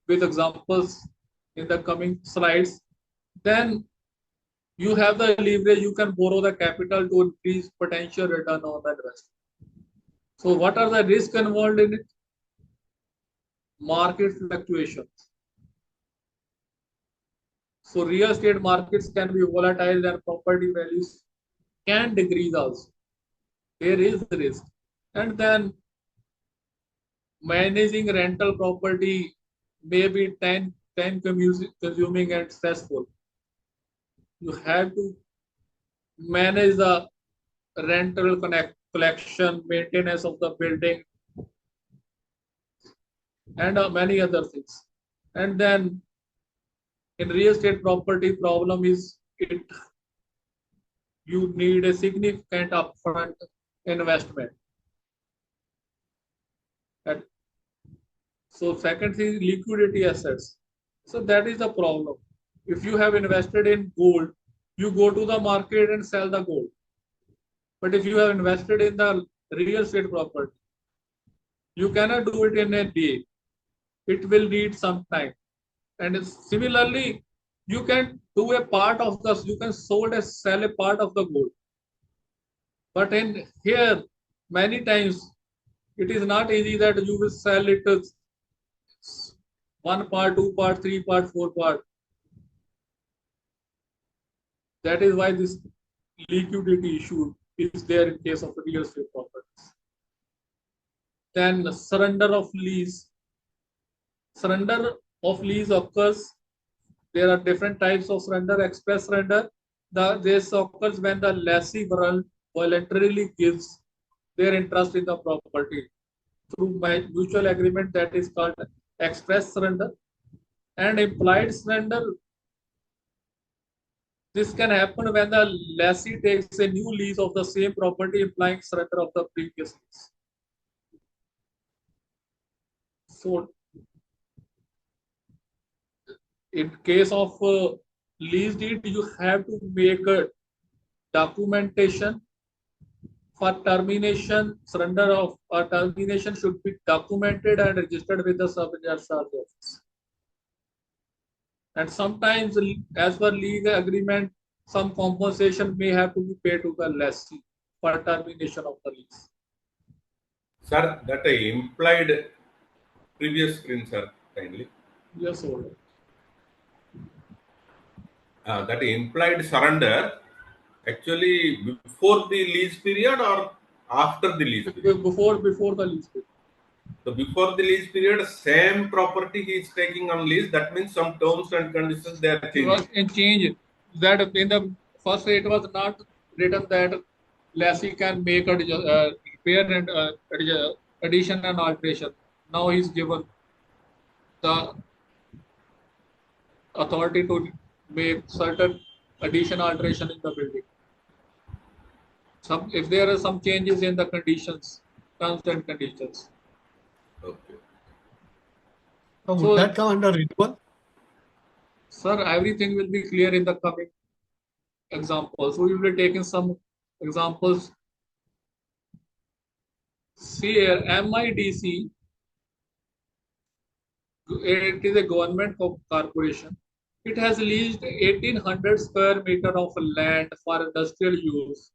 with examples in the coming slides. Then you have the leverage, you can borrow the capital to increase potential return on the investment. So what are the risks involved in it? Market fluctuations. So real estate markets can be volatile and property values can decrease also. There is risk. And then managing rental property may be time consuming and stressful. You have to manage the rental collection, maintenance of the building, and many other things. And then in real estate property, problem is you need a significant upfront investment. And so second thing is liquidity assets. So that is the problem. If you have invested in gold, you go to the market and sell the gold. But if you have invested in the real estate property, you cannot do it in a day. It will need some time. And similarly, you can do a part of the, you can sell a part of the gold. But in here, many times, it is not easy that you will sell it one part, two part, three part, four part. That is why this liquidity issue is there in case of real estate properties. Then surrender of lease. Surrender of lease occurs. There are different types of surrender. Express surrender. This occurs when the lessee voluntarily gives their interest in the property through mutual agreement, that is called express surrender. And implied surrender. This can happen when the lessee takes a new lease of the same property, implying surrender of the previous lease. So, in case of lease deed, you have to make a documentation for termination. Surrender of termination should be documented and registered with the sub-registrar office. And sometimes, as per legal agreement, some compensation may have to be paid to the lessee for termination of the lease. Sir, that implied previous screen, sir, kindly. Yes, sir. That implied surrender, actually before the lease period or after the lease period? Before the lease period. So before the lease period, same property he is taking on lease. That means some terms and conditions they are changing. And change that in the first it was not written that lessee can make a repair and addition and alteration. Now he's given the authority to make certain addition alteration in the building. If there are some changes in the conditions, terms and conditions. Okay. So would that come under renewal? Sir, everything will be clear in the coming examples. We will be taking some examples. See here, MIDC, it is a government corporation. It has leased 1800 square meter of land for industrial use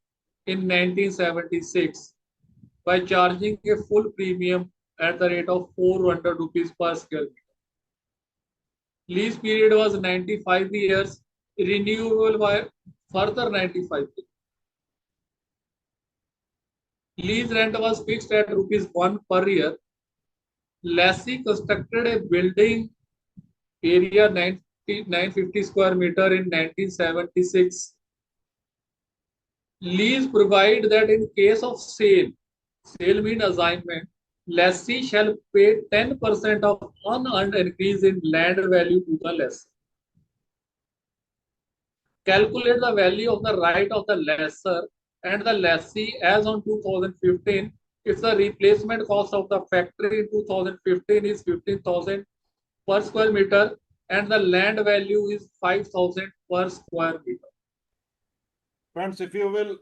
in 1976 by charging a full premium at the rate of 400 rupees per square meter. Lease period was 95 years, renewable by further 95 years. Lease rent was fixed at ₹1 per year. Lessee constructed a building area 950 square meter in 1976. Lease provide that in case of sale means assignment, lessee shall pay 10% of unearned increase in land value to the lessee. Calculate the value of the right of the lessor and the lessee as on 2015 if the replacement cost of the factory in 2015 is 15,000 per square meter and the land value is 5,000 per square meter. Friends, if you will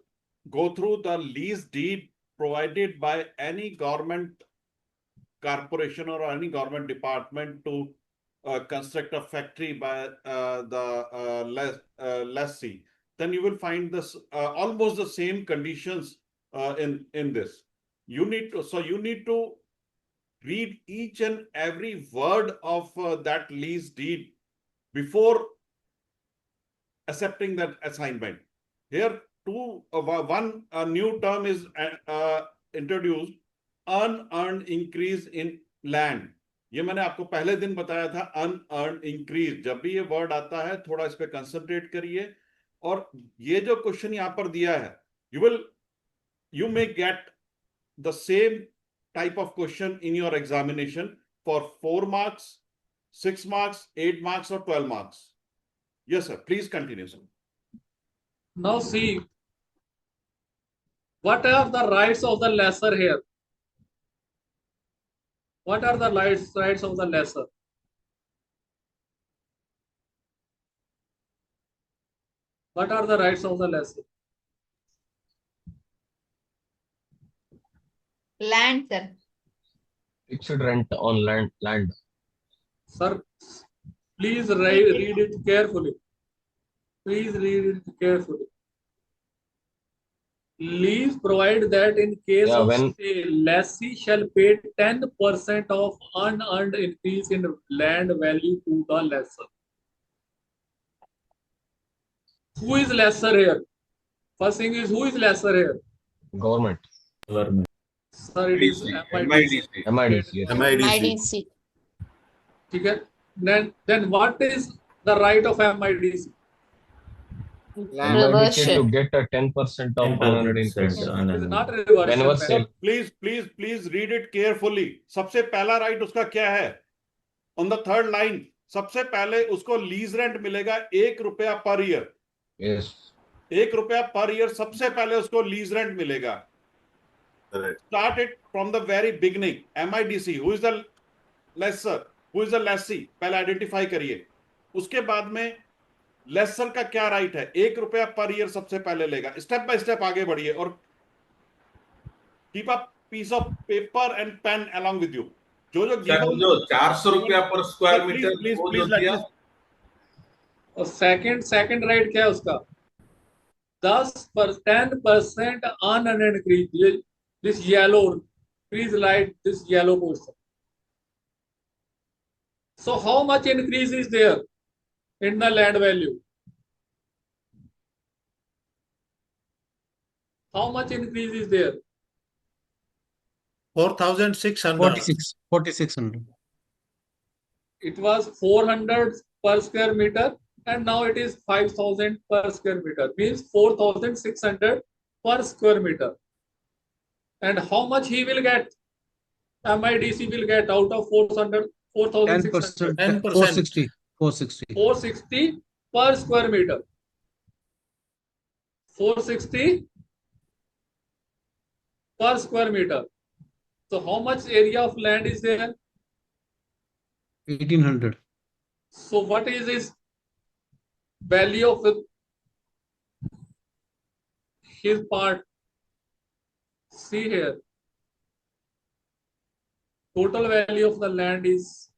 go through the lease deed provided by any government corporation or any government department to construct a factory by the lessee, then you will find this almost the same conditions in this. You need to read each and every word of that lease deed before accepting that assignment. Here, one new term is introduced, unearned increase in land. ये मैंने आपको पहले दिन बताया था, unearned increase. जब भी ये वर्ड आता है थोड़ा इस पे कंसंट्रेट करिए. और ये जो क्वेश्चन यहाँ पर दिया है, you may get the same type of question in your examination for 4 marks, 6 marks, 8 marks or 12 marks. Yes, sir. Please continue, sir. Now see, what are the rights of the lessor here? What are the rights of the lessor? What are the rights of the lessor? Land, sir. Fixed rent on land. Sir, please read it carefully. Please read it carefully. Lease provide that in case of sale, lessee shall pay 10% of unearned increase in land value to the lessor. Who is lessor here? First thing is, who is lessor here? Government. Sir, it is MIDC. Okay. Then what is the right of MIDC? Reversion. To get a 10% of unearned increase. It is not reversion. Please read it carefully. सबसे पहला right उसका क्या है? On the third line, सबसे पहले उसको lease rent मिलेगा ₹1 per year. Yes. ₹1 per year सबसे पहले उसको lease rent मिलेगा. Start it from the very beginning. MIDC, who is the lessor, who is the lessee, पहले identify करिए. उसके बाद में लेसर का क्या राइट है? ₹1 पर ईयर सबसे पहले लेगा. स्टेप बाय स्टेप आगे बढ़िए और keep a piece of paper and pen along with you. जो ₹400 पर स्क्वायर मीटर प्लीज और सेकंड राइट क्या है उसका? 10% unearned increase. This yellow, please write this yellow portion. So how much increase is there in the land value? How much increase is there? 4,600. 4,600. It was 400 per square meter and now it is 5,000 per square meter. Means 4,600 per square meter. And how much he will get? MIDC will get out of 4,600. 10%. 460. 460 per square meter. 460 per square meter. So how much area of land is there? 1,800. So what is his value of his part? See here. Total value of the land is,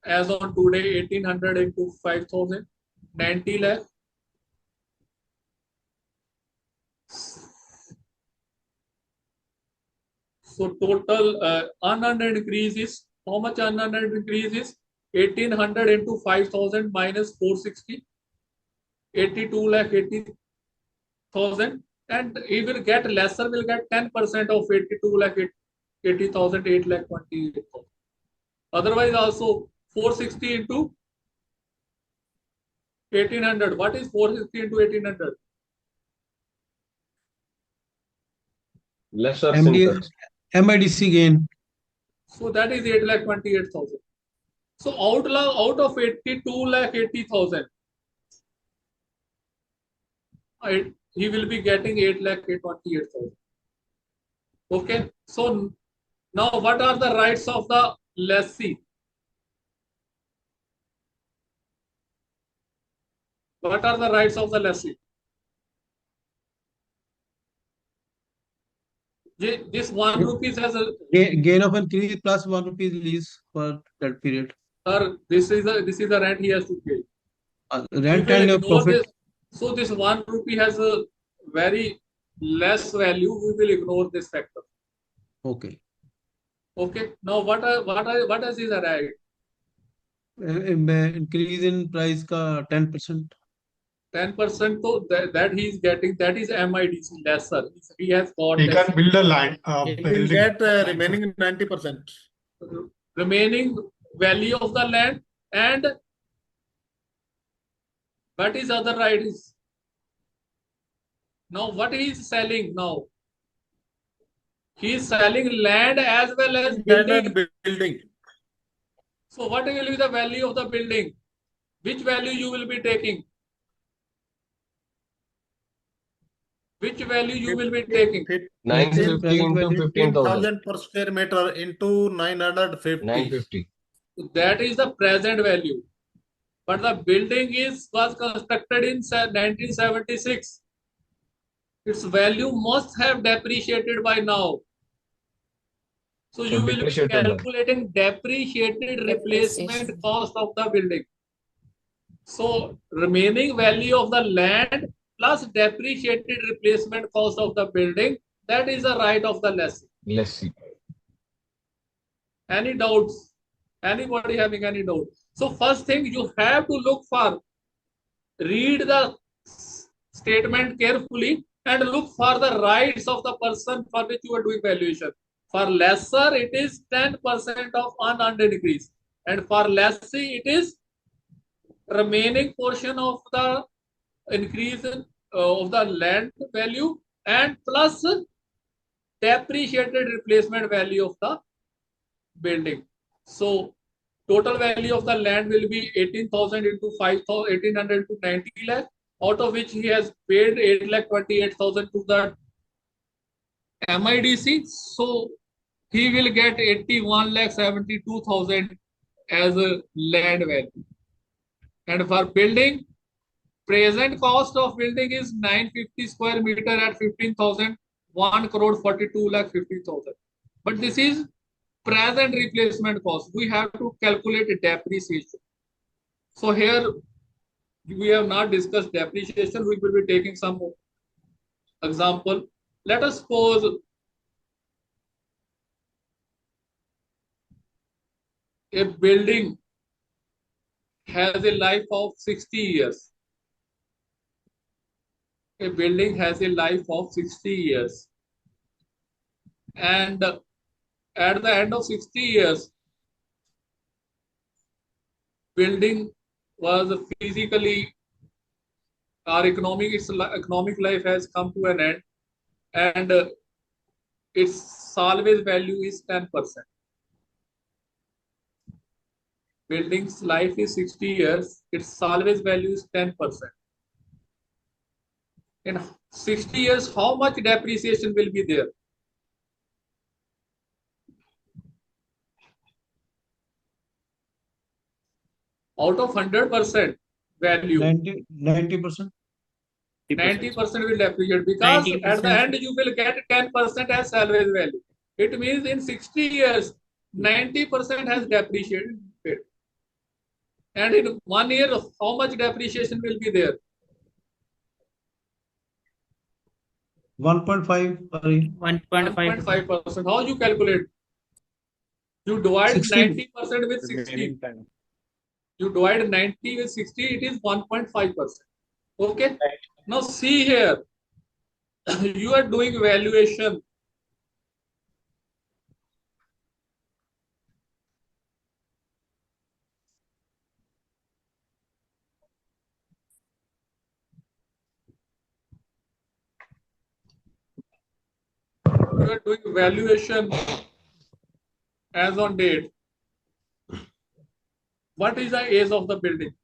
as on today, 1,800 into 5,000, 90 lakh. So total unearned increase is, how much unearned increase is? 1,800 into 5,000 minus 460, 82 lakh 80,000, and he will get, lesser will get 10% of 82 lakh 80,000, 8 lakh 28,000. Otherwise also 460 into 1,800. What is 460 into 1,800? Lesser MIDC gain. So that is 8,28,000. So out of 82,80,000, he will be getting 8,28,000. Okay. So now what are the rights of the lessee? What are the rights of the lessee? This 1 rupees has a Gain of increase plus 1 rupee lease for that period. Sir, this is the rent he has to pay. Rent We will and ignore profit. this. So this 1 rupee has a very less value. We will ignore this factor. Okay. Okay. Now what is his right? Increase in price ka 10%. 10%. So that he is getting, that is MIDC lesser. He has got He less. can build a land. He will get remaining 90%. Remaining value of the land, and what is other right is. Now what he is selling now? He is selling land as well as building. So what will be the value of the building? Which value you will be taking? Which value you will be taking? 950 into 15,000. 15,000 per square meter into 950. 950. That is the present value. But the building was constructed in 1976. Its value must have depreciated by now. So you will be calculating depreciated replacement cost of the building. So remaining value of the land plus depreciated replacement cost of the building, that is the right of the lessee. Any doubts? Anybody having any doubt? So first thing you have to look for, read the statement carefully and look for the rights of the person for which you are doing valuation. For lesser, it is 10% of unearned increase, and for lessee, it is remaining portion of the increase of the land value and plus depreciated replacement value of the building. So total value of the land will be 18,000 into 5,000, 1,800 to 90 lakh, out of which he has paid 8,28,000 to the MIDC. So he will get 81,72,000 as a land value. And for building, present cost of building is 950 square meter at 15,000, 1 crore 42 lakh 50,000. But this is present replacement cost. We have to calculate depreciation. So here we have not discussed depreciation. We will be taking some example. Let us suppose a building has a life of 60 years. A building has a life of 60 years. And at the end of 60 years, building was physically, our economic life has come to an end, and its salvage value is 10%. Building's life is 60 years, its salvage value is 10%. In 60 years, how much depreciation will be there? Out of 100% value, 90%. 90% will depreciate, because 90%. At the end you will get 10% as salvage value. It means in 60 years, 90% has depreciated. And in 1 year, how much depreciation will be there? 1.5 per year. 1.5%. How you calculate? You divide 60. 90% with 60. You divide 90 with 60, it is 1.5%. Okay. Now see here, you are doing valuation. You are doing valuation as on date. What is the age of the building?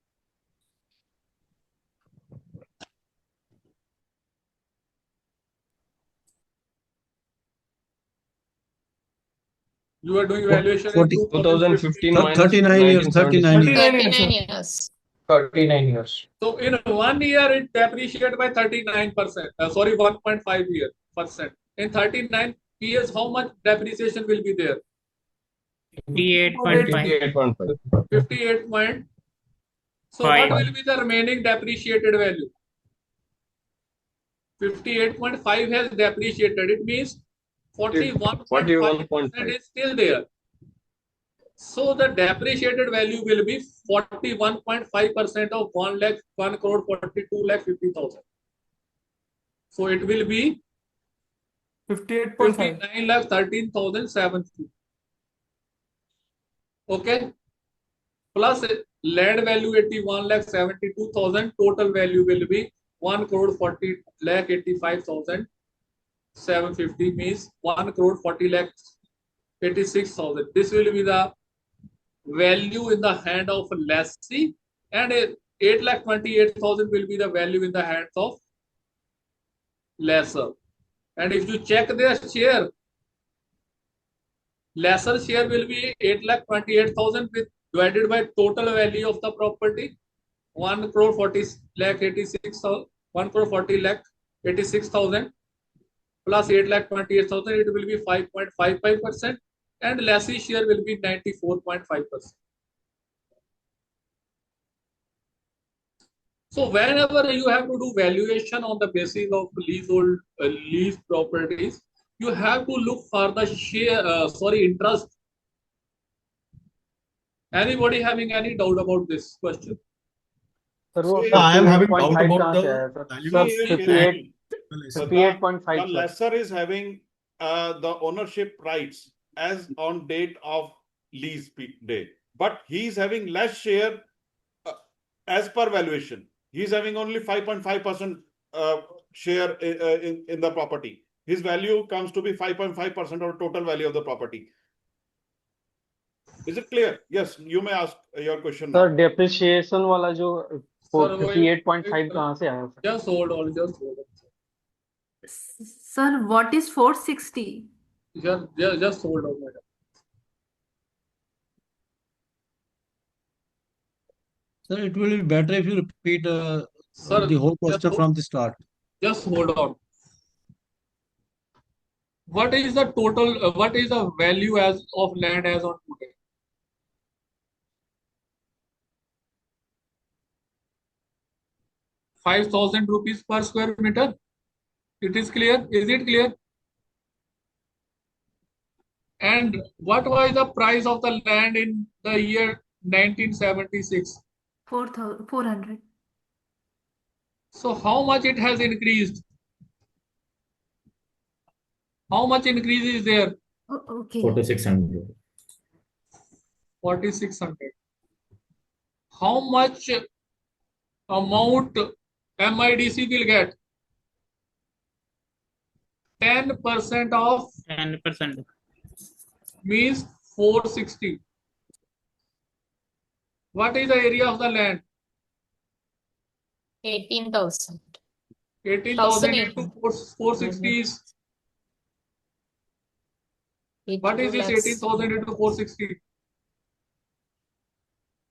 You are doing valuation in 2015 minus 39 years, 39 years. 39 years. So in 1 year it depreciated by 39%. Sorry, 1.5%. In 39 years, how much depreciation will be there? 58.5. 58 point. So what will be the remaining depreciated value? 58.5 has depreciated. It means 41.5% is still there. So the depreciated value will be 41.5% of 1 crore 42 lakh 50,000. So it will be 59 lakh 13,750. Okay. Plus land value 81 lakh 72,000. Total value will be 1 crore 40 lakh 85,750, means 1 crore 40 lakh 86,000. This will be the value in the hand of lessee, and 8 lakh 28,000 will be the value in the hands of lessor. And if you check their share, lesser share will be 8 lakh 28,000 divided by total value of the property 1 crore 40 lakh 86,000, 1 crore 40 lakh 86,000 plus 8 lakh 28,000, it will be 5.55%, and lessee share will be 94.5%. So whenever you have to do valuation on the basis of leasehold lease properties, you have to look for the share, interest. Anybody having any doubt about this question? I am having doubt about the valuation. 58.5. The lessor is having the ownership rights as on date of lease day, but he is having less share as per valuation. He is having only 5.5% share in the property. His value comes to be 5.5% of total value of the property. Is it clear? Yes, you may ask your question now. Sir, depreciation वाला जो 58.5 कहाँ से आया? Just hold on, just hold on. Sir, what is 460? Just hold on, madam. Sir, it will be better if you repeat the whole question from the start. Just hold on. What is the total? What is the value as of land as on today? ₹5,000 per square meter. It is clear. Is it clear? And what was the price of the land in the year 1976? 400. So how much it has increased? How much increase is there? Okay. 4,600. 4,600. How much amount MIDC will get? 10% of 10%. Means 460. What is the area of the land? 18,000. 18,000 into 460 is. What is this 18,000 into 460?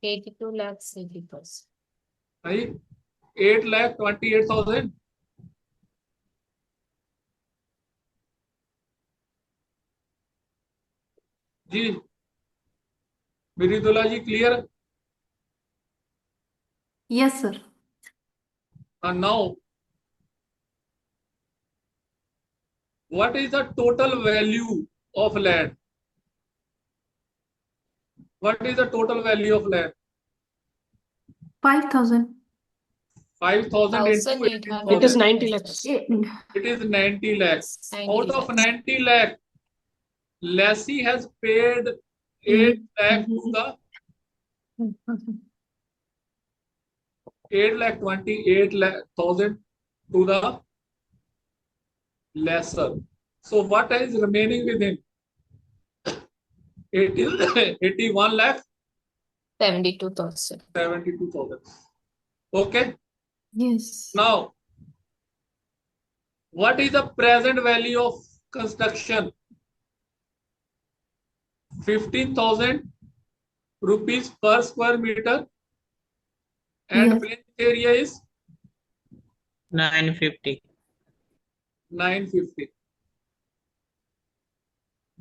82 lakhs 80,000. 8,28,000. Ji Miridula ji, clear? Yes, sir. And now, what is the total value of land? What is the total value of land? 5,000. 5,000 into 18,000. It is 90 lakhs. It is 90 lakhs. Out of 90 lakh, lessee has paid 8 lakh to the 8,28,000 to the lessor. So what is remaining with him? 81 lakh 72,000. 72,000. Okay. Yes. Now, what is the present value of construction? 15,000 rupees per square meter, and Yes. plinth area is 950. 950.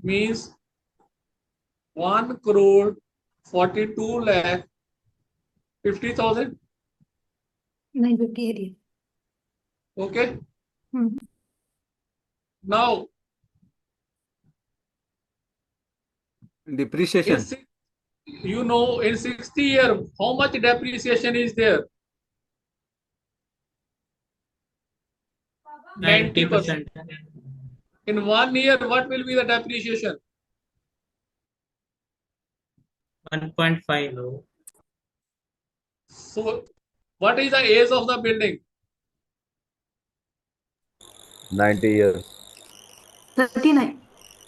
Means 1 crore 42 lakh 50,000. 950 area. Okay. Hmm. Now, Depreciation. you know, in 60 years, how much depreciation is there? 90%. In 1 year, what will be the depreciation? 1.5. So, what is the age of the building? 90 years. 39.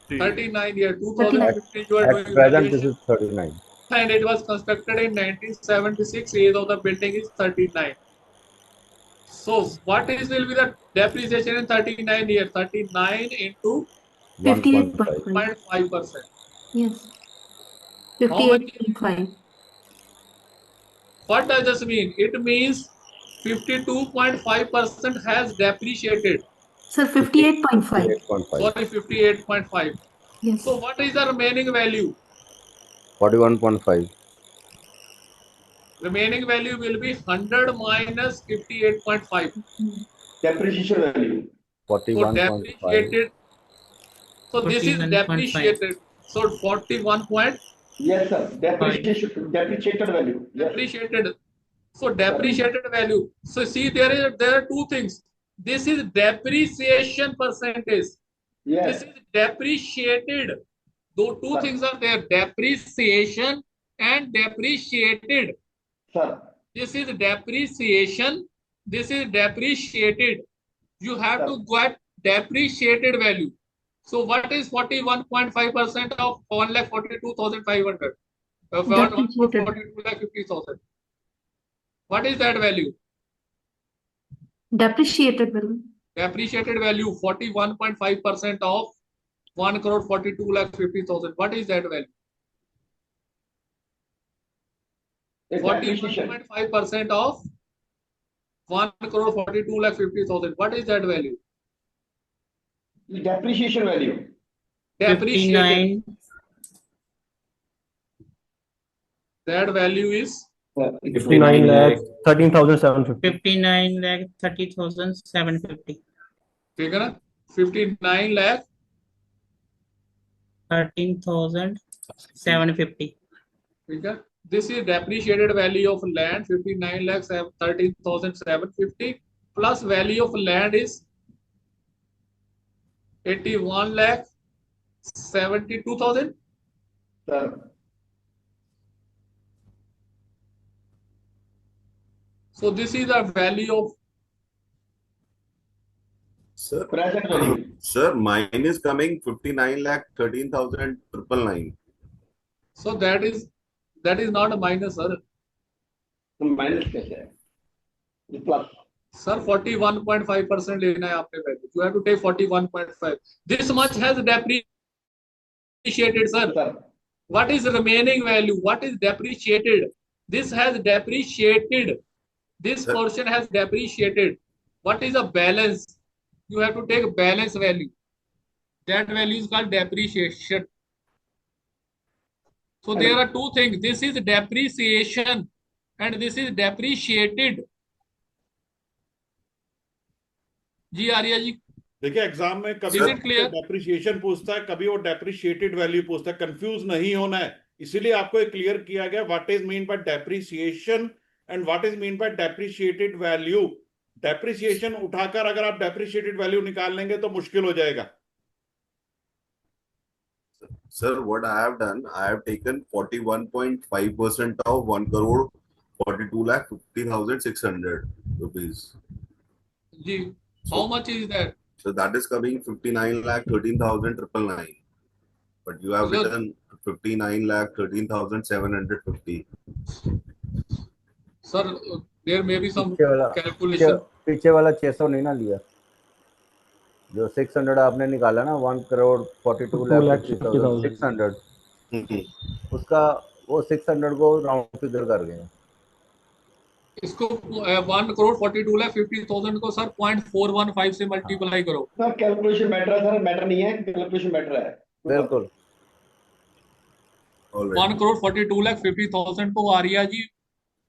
39 years. 39. 2015, you are At doing present, this valuation. is 39. And it was constructed in 1976. Age of the building is 39. So, what is will be the depreciation in 39 years? 39 into 58.5. 0.5%. Yes. How much? 58.5. What does this mean? It means 52.5% has depreciated. Sir, 58.5. 58.5. Sorry, 58.5. Yes. So what is the remaining value? 41.5. Remaining value will be 100 minus 58.5. Depreciation value. So 41.5. depreciated. So this is 41.5. depreciated. So 41 point. Yes, sir. Depreciation, depreciated value. Yes. Depreciated. So depreciated value. So see, there are two things. This is depreciation percentage. Yes. This is depreciated. Though two things are there: depreciation and depreciated. Sir. This is depreciation. This is depreciated. You have to get depreciated value. So what is 41.5% of 1,42,500? 1,42,50,000. What is that value? Depreciated value. Depreciated value 41.5% of 1 crore 42 lakh 50,000. What is that value? 41.5% of 1 crore 42 lakh 50,000. What is that value? Depreciation value. Depreciated. That value is 59 lakh 13,750. 59 lakh 30,750. Figure 59 lakh 13,750. Figure. This is depreciated value of land 59 lakh 13,750 plus value of land is 81 lakh 72,000. So this is the value of present value. Sir, mine is coming 59 lakh 13,999. So that is not a minus, sir. Minus कैसे है? Plus. Sir, 41.5% लेना है आपने value. You have to take 41.5. This much has depreciated, sir. What is remaining value? What is depreciated? This has depreciated. This portion has depreciated. What is the balance? You have to take balance value. That value is called depreciation. So there are two things. This is depreciation and this is depreciated. जी आर्या जी देखिए exam में कभी depreciation पूछता है, कभी वो depreciated value पूछता है. Confuse नहीं होना है, इसीलिए आपको एक क्लियर किया गया what is mean by depreciation and what is mean by depreciated value. Depreciation उठाकर अगर आप डेप्रिशिएटेड वैल्यू निकाल लेंगे तो मुश्किल हो जाएगा. Sir, what I have done, I have taken 41.5% of 1 crore 42 lakh 50,600 rupees. Ji, how much is that? So that is coming 59 lakh 13,999. But you have written 59,13,750. Sir, there may be some पीछे वाला calculation. पीछे वाला 600 नहीं ना लिया, जो 600 आपने निकाला ना, 1,42,50,600, उसका वो 600 को राउंड फिगर कर गए। इसको 1,42,50,000 को सर 0.415 से मल्टीप्लाई करो। सर कैलकुलेशन मैटर है, सर मैटर नहीं है, कैलकुलेशन मैटर है। बिल्कुल। 1,42,50,000 को Arya ji,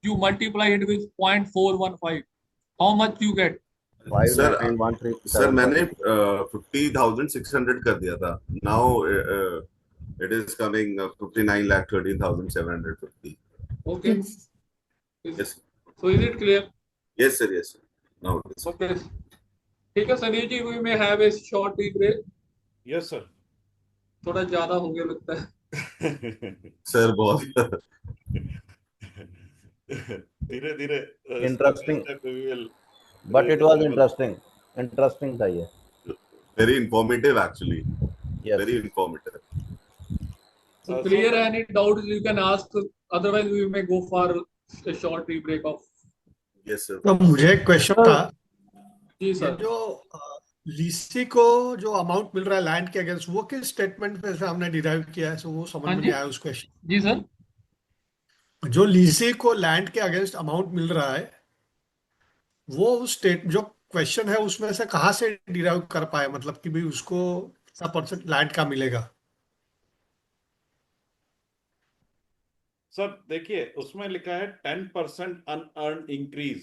you multiply it with 0.415. How much you get? Sir मैंने 50,600 कर दिया था। Now it is coming 59,13,750. Okay. Yes. So is it clear? Yes, sir. Yes, sir. Now it is. Okay. ठीक है सनी जी, we may have a short tea break. Yes, sir. थोड़ा ज्यादा हो गया लगता है। सर बहुत धीरे धीरे interesting, but it was interesting था ये। Very informative actually. Yes. Very informative. So clear, any doubts you can ask, otherwise we may go for a short tea break of. Yes, sir. तो मुझे एक question था, जी sir, जो लीसी को जो amount मिल रहा है लैंड के अगेंस्ट, वो किस स्टेटमेंट में से हमने डिराइव किया है? सो वो समझ में नहीं आया उस क्वेश्चन। जी सर, जो लीसी को लैंड के अगेंस्ट अमाउंट मिल रहा है, वो स्टेट जो क्वेश्चन है उसमें से कहाँ से डिराइव कर पाए, मतलब कि भाई उसको कितना परसेंट लैंड का मिलेगा? सर देखिए, उसमें लिखा है 10% अनअर्न इंक्रीज।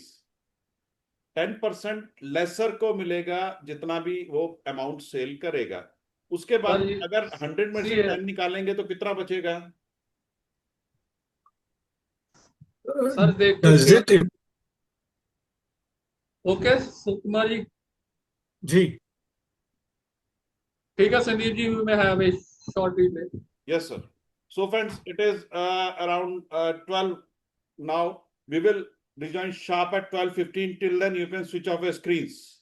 10% लेसर को मिलेगा जितना भी वो अमाउंट सेल करेगा। उसके बाद अगर 100 में से 10 निकालेंगे तो कितना बचेगा? सर देखिए, ओके सुकुमार जी, ठीक है Sandeep ji, we may have a short tea break. Yes, sir. So friends, it is around 12 now. We will rejoin sharp at 12:15. Till then, you can switch off your screens.